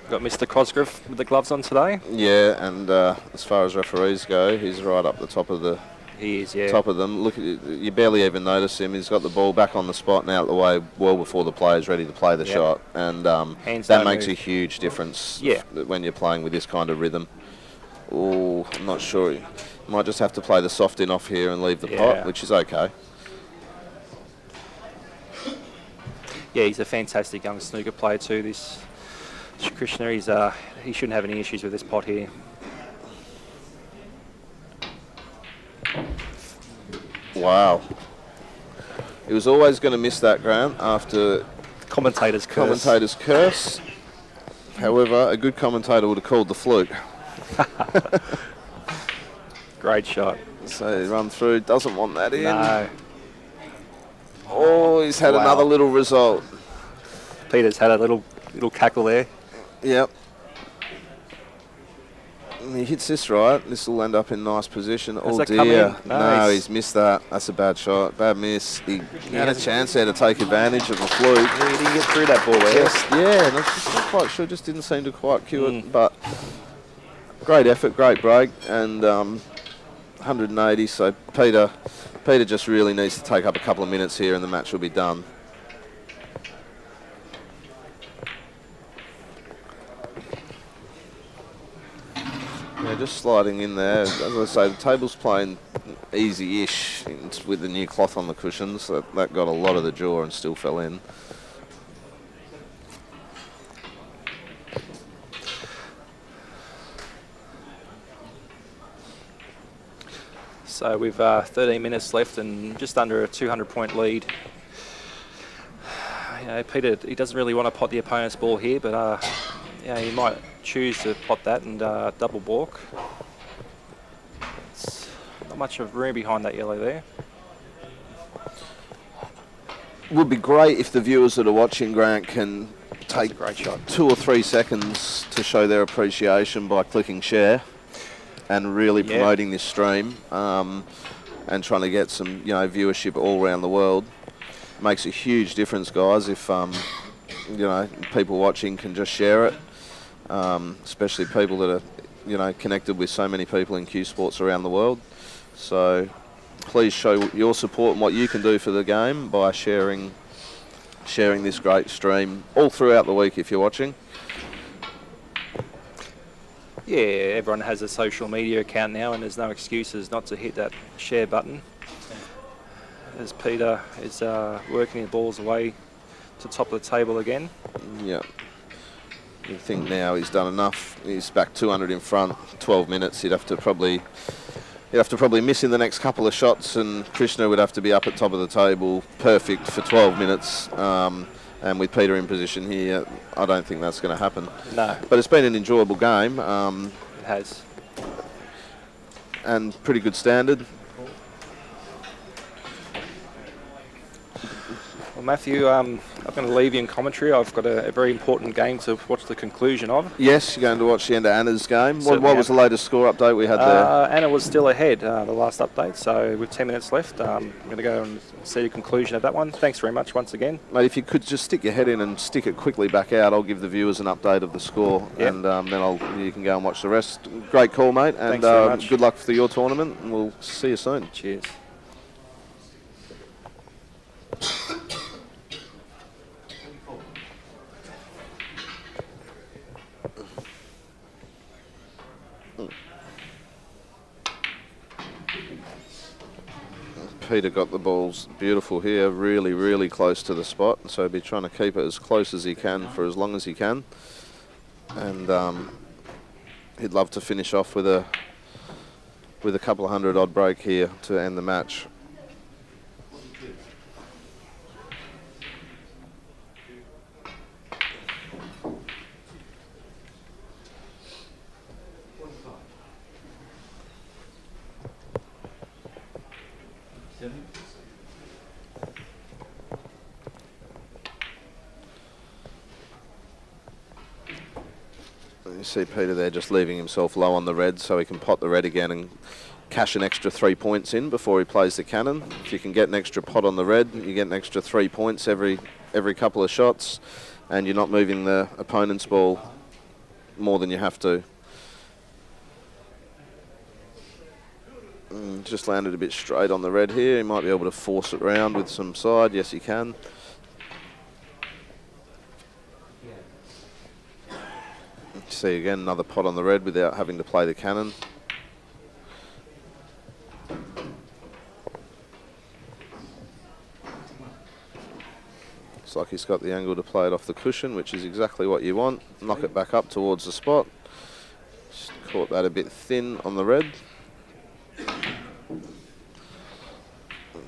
Speaker 2: Got Mr. Cosgrove with the gloves on today.
Speaker 4: Yeah, and as far as referees go, he's right up the top of the
Speaker 2: He is, yeah.
Speaker 4: top of them. Look, you barely even notice him. He's got the ball back on the spot and out of the way well before the player's ready to play the shot, and
Speaker 2: Hands
Speaker 4: that
Speaker 2: don't
Speaker 4: makes
Speaker 2: move.
Speaker 4: a huge difference.
Speaker 2: Yeah.
Speaker 4: When you're playing with this kind of rhythm. Oh, I'm not sure. You might just have to play the soft in off here and leave the pot, which is okay.
Speaker 2: Yeah, he's a fantastic young snooker player too. This Shrikrishna, he shouldn't have any issues with this pot here.
Speaker 4: Wow. He was always going to miss that, Grant, after
Speaker 2: Commentator's curse.
Speaker 4: commentator's curse. However, a good commentator would have called the fluke.
Speaker 2: Great shot.
Speaker 4: So he run through, doesn't want that in.
Speaker 2: No.
Speaker 4: Oh, he's had
Speaker 2: Wow.
Speaker 4: another little result.
Speaker 2: Peter's had a little cackle there.
Speaker 4: Yep. And he hits this right. This will end up in nice position.
Speaker 2: Has
Speaker 4: Oh
Speaker 2: that come
Speaker 4: dear.
Speaker 2: in?
Speaker 4: No,
Speaker 2: Nice.
Speaker 4: he's missed that. That's a bad shot. Bad miss. He had a chance there to take advantage of the fluke.
Speaker 2: He didn't get through that ball there.
Speaker 4: Just not quite sure. Just didn't seem to quite cue it. But great effort, great break, and 180. So Peter just really needs to take up a couple of minutes here, and the match will be done. Yeah, just sliding in there. As I say, the table's playing easy-ish with the new cloth on the cushions. That got a lot of the jaw and still fell in.
Speaker 2: So we've 13 minutes left and just under a 200-point lead. You know, Peter, he doesn't really want to pot the opponent's ball here, but he might choose to pot that and double balk. It's not much of room behind that yellow there.
Speaker 4: Would be great if the viewers that are watching, Grant, can
Speaker 2: That's
Speaker 4: take
Speaker 2: a great shot.
Speaker 4: 2 or 3 seconds to show their appreciation by clicking share and really promoting this stream and trying to get some viewership all around the world. Makes a huge difference, guys, if people watching can just share it, especially people that are connected with so many people in Q Sports around the world. So please show your support and what you can do for the game by sharing this great stream all throughout the week if you're watching.
Speaker 2: Yeah, everyone has a social media account now and there's no excuses not to hit that share button. As Peter is working the balls away to top of the table again.
Speaker 4: Yeah. You think now he's done enough. He's back 200 in front, 12 minutes. He'd have to probably miss in the next couple of shots, and Krishna would have to be up at top of the table, perfect for 12 minutes. And with Peter in position here, I don't think that's going to happen.
Speaker 2: No.
Speaker 4: But it's been an enjoyable game.
Speaker 2: It has.
Speaker 4: And pretty good standard.
Speaker 2: Well, Matthew, I'm going to leave you in commentary. I've got a very important game to watch the conclusion of.
Speaker 4: Yes, you're going to watch the end of Anna's game. What
Speaker 2: Certainly
Speaker 4: was the latest score update we had there?
Speaker 2: Anna was still ahead, the last update, so with 10 minutes left, I'm going to go and see the conclusion of that one. Thanks very much once again.
Speaker 4: Mate, if you could just stick your head in and stick it quickly back out, I'll give the viewers an update of the score, and then you can go and watch the rest. Great call, mate, and
Speaker 2: Thanks very much.
Speaker 4: good luck for your tournament, and we'll see you soon.
Speaker 2: Cheers.
Speaker 4: Peter got the balls beautiful here, really, really close to the spot. So he'll be trying to keep it as close as he can for as long as he can. And he'd love to finish off with a couple of hundred odd break here to end the match. You see Peter there just leaving himself low on the red so he can pot the red again and cash an extra 3 points in before he plays the cannon. If you can get an extra pot on the red, you get an extra 3 points every couple of shots, and you're not moving the opponent's ball more than you have to. Just landed a bit straight on the red here. He might be able to force it round with some side. Yes, he can. See again, another pot on the red without having to play the cannon. Looks like he's got the angle to play it off the cushion, which is exactly what you want. Knock it back up towards the spot. Just caught that a bit thin on the red.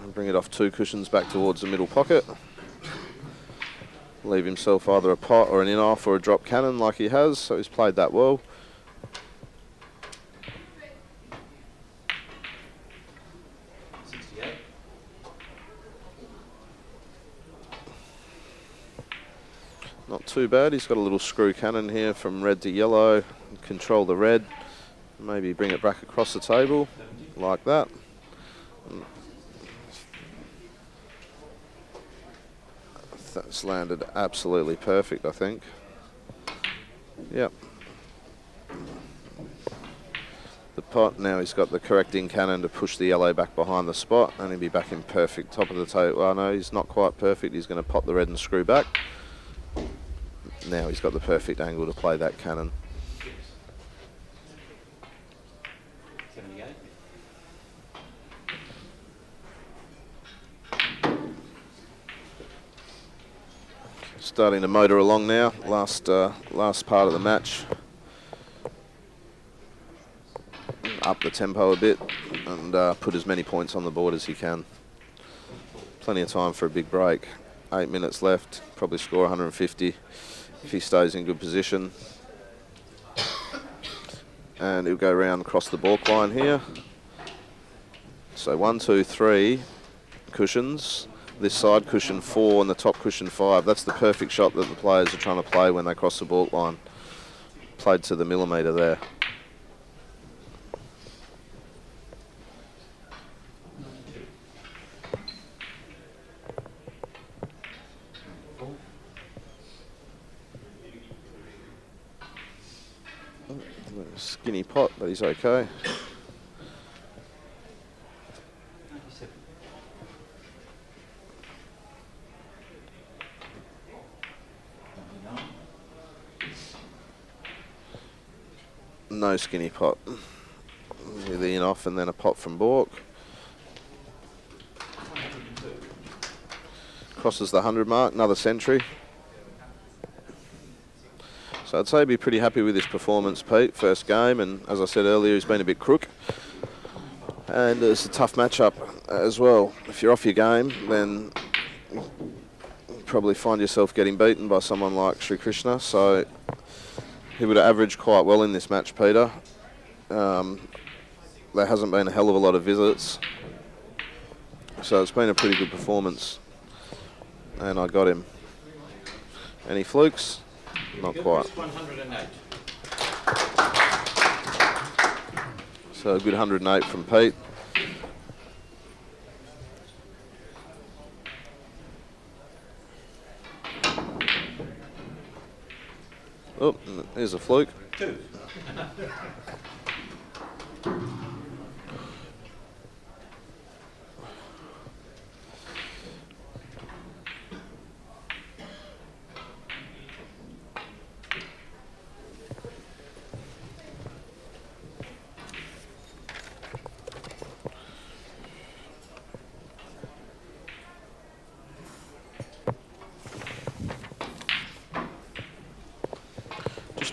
Speaker 4: And bring it off 2 cushions back towards the middle pocket. Leave himself either a pot or an in-off or a drop cannon like he has, so he's played that well. Not too bad. He's got a little screw cannon here from red to yellow. Control the red. Maybe bring it back across the table like that. That's landed absolutely perfect, I think. Yep. The pot, now he's got the correct in cannon to push the yellow back behind the spot, and he'll be back in perfect top of the table. Well, no, he's not quite perfect. He's going to pot the red and screw back. Now he's got the perfect angle to play that cannon. Starting to motor along now, last part of the match. Up the tempo a bit and put as many points on the board as he can. Plenty of time for a big break. 8 minutes left, probably score 150 if he stays in good position. And he'll go around across the balk line here. So 1, 2, 3 cushions. This side cushion 4 and the top cushion 5. That's the perfect shot that the players are trying to play when they cross the balk line. Played to the millimetre there. Skinny pot, but he's okay. No skinny pot. With the in off and then a pot from balk. Crosses the 100 mark, another century. So I'd say he'd be pretty happy with his performance, Pete, first game, and as I said earlier, he's been a bit crook. And it's a tough matchup as well. If you're off your game, then you probably find yourself getting beaten by someone like Shrikrishna. So he would have averaged quite well in this match, Peter. There hasn't been a hell of a lot of visits. So it's been a pretty good performance. And I got him. Any flukes? Not quite.
Speaker 7: 108.
Speaker 4: So a good 108 from Pete. Oh, here's a fluke.
Speaker 7: 2.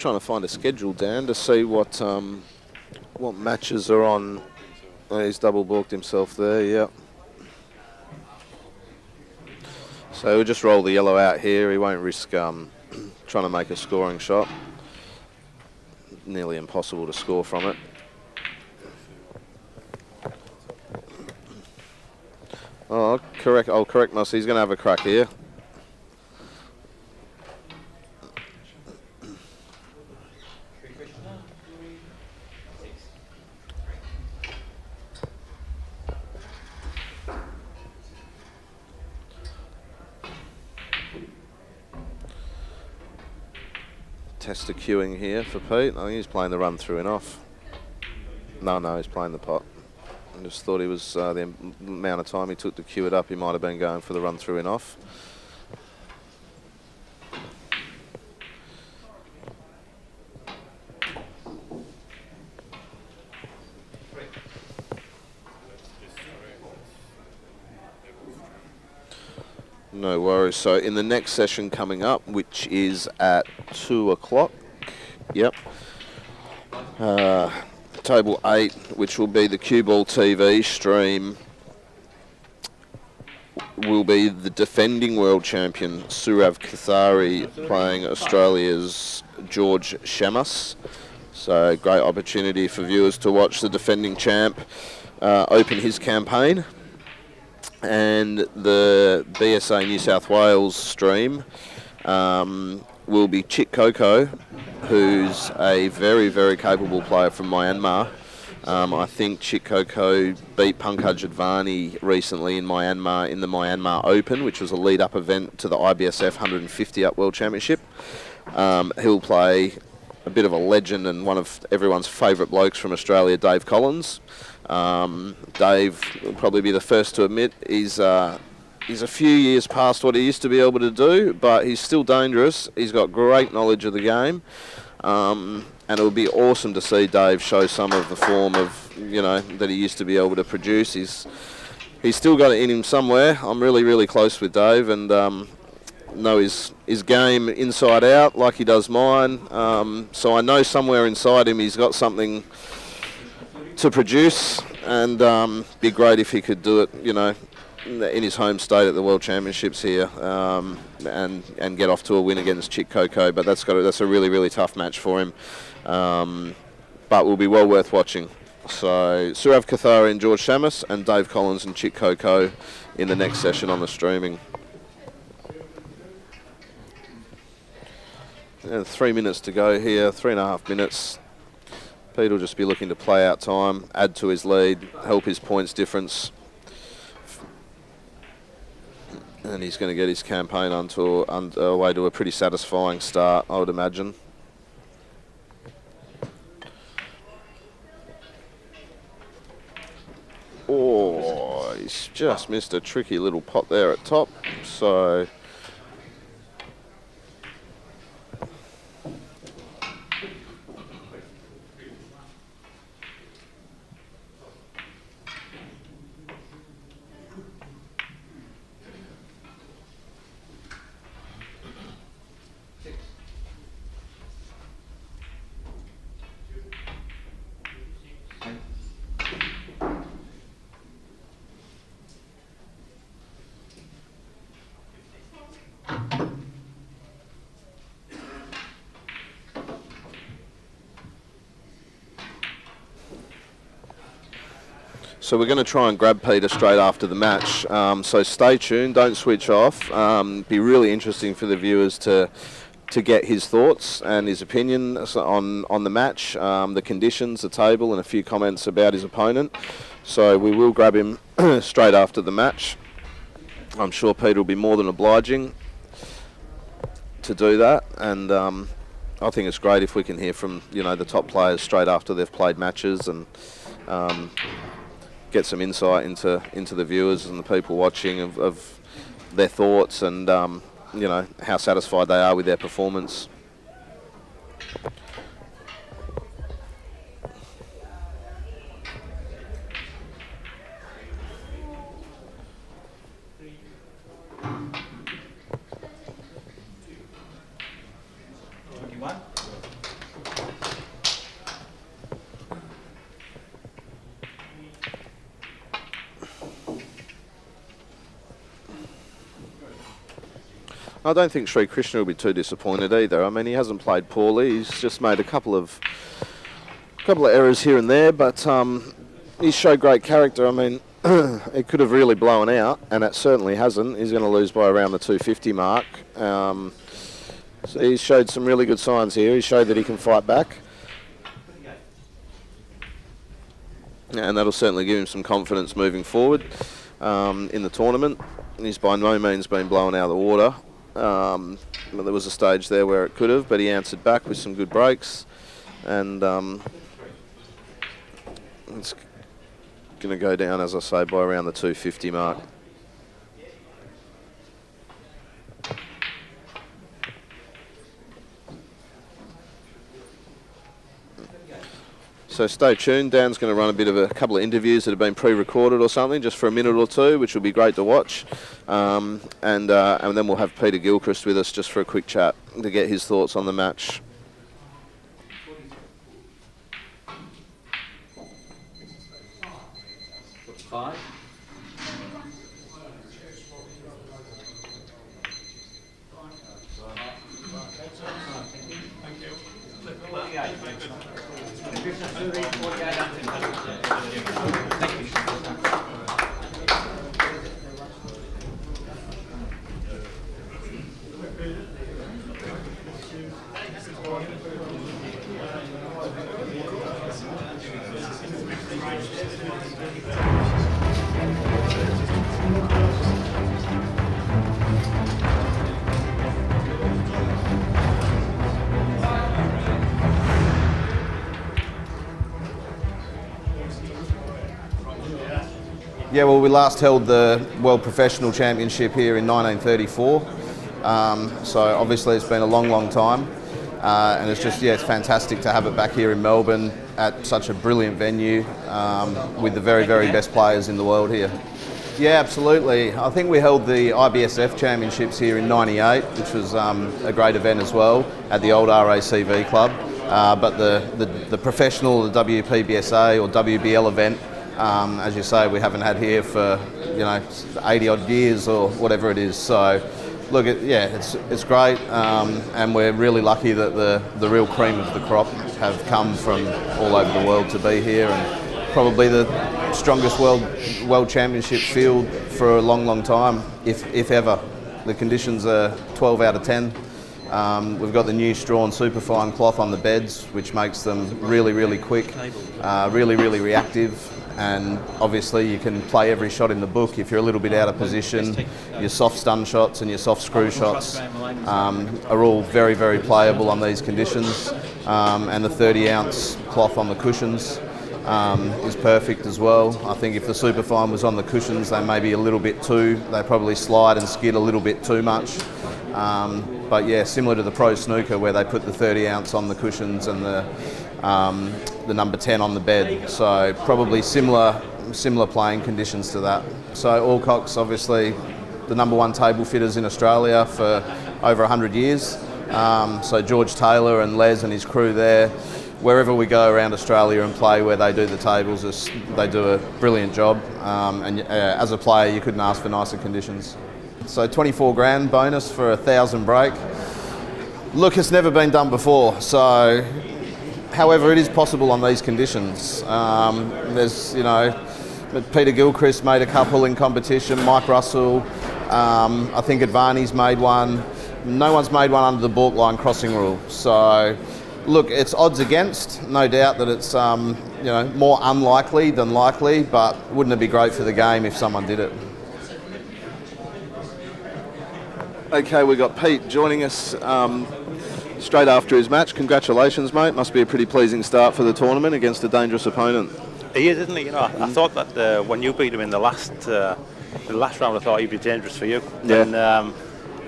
Speaker 4: just trying to find a schedule, Dan, to see what matches are on. Oh, he's double balked himself there, yep. So we'll just roll the yellow out here. He won't risk trying to make a scoring shot. Nearly impossible to score from it. Oh, correct. I'll correct myself. He's going to have a crack here. Tester queuing here for Pete. I think he's playing the run through and off. No, he's playing the pot. I just thought he was the amount of time he took to queue it up, he might have been going for the run through and off. No worries. So in the next session coming up, which is at 2 o'clock, yep. Table 8, which will be the Cue Ball TV stream, will be the defending world champion Surav Kathari playing Australia's George Shamus. So great opportunity for viewers to watch the defending champ open his campaign. And the BSA New South Wales stream will be Chick Coco, who's a very, very capable player from Myanmar. I think Chick Coco beat Pankaj Advani recently in Myanmar in the Myanmar Open, which was a lead-up event to the IBSF 150 Up World Championship. He'll play a bit of a legend and one of everyone's favourite blokes from Australia, Dave Collins. Dave will probably be the first to admit he's a few years past what he used to be able to do, but he's still dangerous. He's got great knowledge of the game, and it would be awesome to see Dave show some of the form of that he used to be able to produce. He's still got it in him somewhere. I'm really, really close with Dave, and know his game inside out like he does mine. So I know somewhere inside him he's got something to produce, and be great if he could do it, in his home state at the World Championships here, and get off to a win against Chick Coco. But that's a really, really tough match for him, but will be well worth watching. So Surav Kathari and George Shamus, and Dave Collins and Chick Coco in the next session on the streaming. And 3 minutes to go here, 3.5 minutes. Pete will just be looking to play out time, add to his lead, help his points difference. And he's going to get his campaign away to a pretty satisfying start, I would imagine. Oh, he's just missed a tricky little pot there at top. So we're going to try and grab Peter straight after the match. So stay tuned, don't switch off. Be really interesting for the viewers to get his thoughts and his opinion on the match, the conditions, the table, and a few comments about his opponent. So we will grab him straight after the match. I'm sure Peter will be more than obliging to do that, and I think it's great if we can hear from the top players straight after they've played matches, and get some insight into the viewers and the people watching of their thoughts, and how satisfied they are with their performance. I don't think Shrikrishna will be too disappointed either. I mean, he hasn't played poorly. He's just made a couple of errors here and there, but he's showed great character. I mean, it could have really blown out, and it certainly hasn't. He's going to lose by around the 250 mark. So he's showed some really good signs here. He showed that he can fight back. And that'll certainly give him some confidence moving forward in the tournament. He's by no means been blown out of the water. There was a stage there where it could have, but he answered back with some good breaks. And it's going to go down, as I say, by around the 250 mark. So stay tuned. Dan's going to run a couple of interviews that have been pre-recorded or something, just for a minute or two, which will be great to watch. And then we'll have Peter Gilchrist with us just for a quick chat to get his thoughts on the match.
Speaker 7: Five.
Speaker 4: Yeah, well, we last held the World Professional Championship here in 1934. So obviously it's been a long, long time. And it's just, it's fantastic to have it back here in Melbourne at such a brilliant venue with the very, very best players in the world here. Yeah, absolutely. I think we held the IBSF Championships here in '98, which was a great event as well at the old RACV club. But the professional, the WPBSA or WBL event, as you say, we haven't had here for 80 odd years or whatever it is. So, look, it's great, and we're really lucky that the real cream of the crop have come from all over the world to be here, and probably the strongest world championship field for a long, long time, if ever. The conditions are 12 out of 10. We've got the new straw and superfine cloth on the beds, which makes them really, really quick, really, really reactive. And obviously you can play every shot in the book. If you're a little bit out of position, your soft stun shots and your soft screw shots are all very, very playable on these conditions. And the 30-ounce cloth on the cushions is perfect as well. I think if the superfine was on the cushions, they may be a little bit they probably slide and skid a little bit too much. But yeah, similar to the pro snooker where they put the 30-ounce on the cushions and the number 10 on the bed. So probably similar playing conditions to that. So Alcock's obviously the number one table fitters in Australia for over 100 years. So George Taylor and Les and his crew there, wherever we go around Australia and play where they do the tables, they do a brilliant job. And as a player, you couldn't ask for nicer conditions. So 24 grand bonus for 1,000 break. Look, it's never been done before. So, however, it is possible on these conditions. There's, Peter Gilchrist made a couple in competition. Mike Russell, I think Advani's made one. No one's made one under the baulk line crossing rule. So, look, it's odds against. No doubt that it's more unlikely than likely, but wouldn't it be great for the game if someone did it? Okay, we've got Pete joining us straight after his match. Congratulations, mate. Must be a pretty pleasing start for the tournament against a dangerous opponent.
Speaker 2: He is, isn't he? I thought that when you beat him in the last round, I thought he'd be dangerous for you.
Speaker 4: Yeah.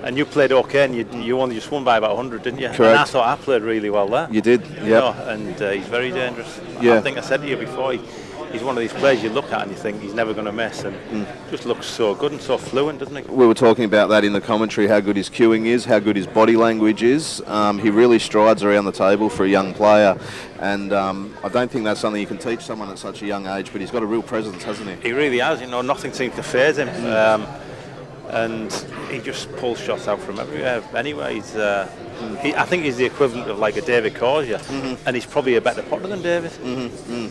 Speaker 2: And you played okay, and you only just won by about 100, didn't you?
Speaker 4: Correct.
Speaker 2: And I thought I played really well there.
Speaker 4: You did, yeah.
Speaker 2: And he's very dangerous.
Speaker 4: Yeah.
Speaker 2: I think I said to you before, he's one of these players you look at and you think he's never going to miss, and just looks so good and so fluent, doesn't he?
Speaker 4: We were talking about that in the commentary, how good his cueing is, how good his body language is. He really strides around the table for a young player, and I don't think that's something you can teach someone at such a young age, but he's got a real presence, hasn't he?
Speaker 2: He really has. Nothing seems to faze him.
Speaker 7: and he just pulls shots out from everywhere. Anyway, I think he's the equivalent of like a David Corsia, and he's probably a better putter than David.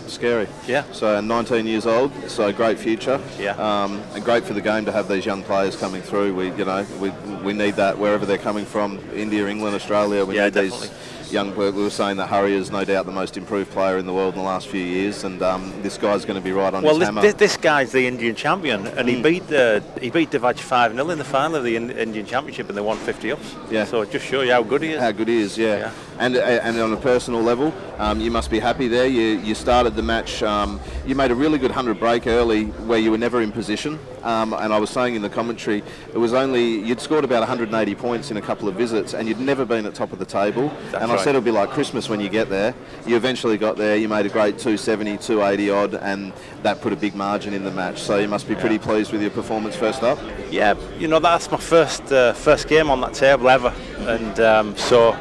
Speaker 4: Scary.
Speaker 7: Yeah.
Speaker 4: So 19 years old, so great future.
Speaker 7: Yeah.
Speaker 4: And great for the game to have these young players coming through. We need that wherever they're coming from, India, England, Australia. We need
Speaker 7: definitely.
Speaker 4: these young. We were saying that Hurry is no doubt the most improved player in the world in the last few years, and this guy's going to be right on his hammer.
Speaker 7: Well, this guy's the Indian champion, and he beat Devaj 5-0 in the final of the Indian Championship in the 150 ups.
Speaker 4: Yeah.
Speaker 7: So it just shows you how good he is.
Speaker 4: How good he is, yeah. And on a personal level, you must be happy there. You started the match. You made a really good 100 break early, where you were never in position. And I was saying in the commentary, it was you'd scored about 180 points in a couple of visits, and you'd never been at top of the table.
Speaker 7: That's
Speaker 4: and
Speaker 7: right.
Speaker 4: I said it'll be like Christmas when you get there. You eventually got there. You made a great 270, 280 odd, and that put a big margin in the match. So you must be pretty pleased with your performance first up.
Speaker 7: Yeah, that's my first game on that table ever, and so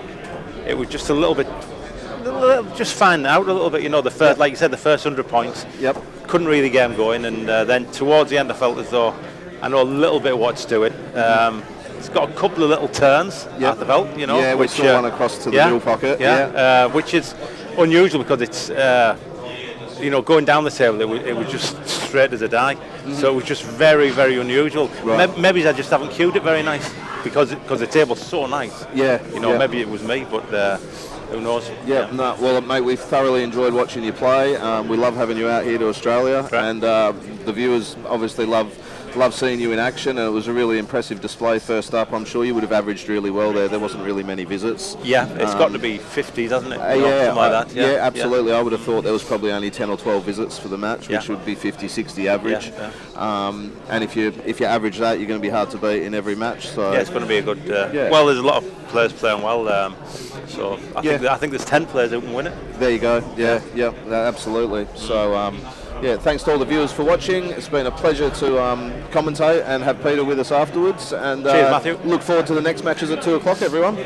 Speaker 7: it was just a little bit, just finding out a little bit. The first, like you said, the first 100 points.
Speaker 4: Yep.
Speaker 7: Couldn't really get him going, and then towards the end, I felt as though I know a little bit what to do it. It's got a couple of little turns at the belt,
Speaker 4: Yeah, we saw one across to the middle pocket.
Speaker 7: Yeah, which is unusual because it's. Going down the table, it was just straight as a die. So it was just very, very unusual.
Speaker 4: Right.
Speaker 7: Maybe I just haven't cued it very nice because the table's so nice.
Speaker 4: Yeah.
Speaker 7: Maybe it was me, but who knows?
Speaker 4: Yeah, no, well, mate, we've thoroughly enjoyed watching you play. We love having you out here to Australia,
Speaker 7: Right.
Speaker 4: and the viewers obviously love seeing you in action, and it was a really impressive display first up. I'm sure you would have averaged really well there. There wasn't really many visits.
Speaker 7: Yeah, it's got to be 50s, hasn't it?
Speaker 4: Yeah,
Speaker 7: Something like that.
Speaker 4: Yeah, absolutely. I would have thought there was probably only 10 or 12 visits for the match, which
Speaker 7: Yeah.
Speaker 4: would be 50, 60 average.
Speaker 7: Yeah,
Speaker 4: And if you average that, you're going to be hard to beat in every match. So
Speaker 7: Yeah, it's going to be a good.
Speaker 4: Yeah.
Speaker 7: Well, there's a lot of players playing well, so I think there's 10 players who can win it.
Speaker 4: there you go. Yeah, absolutely. So. Yeah, thanks to all the viewers for watching. It's been a pleasure to commentate and have Peter with us afterwards. And
Speaker 7: Cheers, Matthew.
Speaker 4: Look forward to the next matches at 2 o'clock, everyone.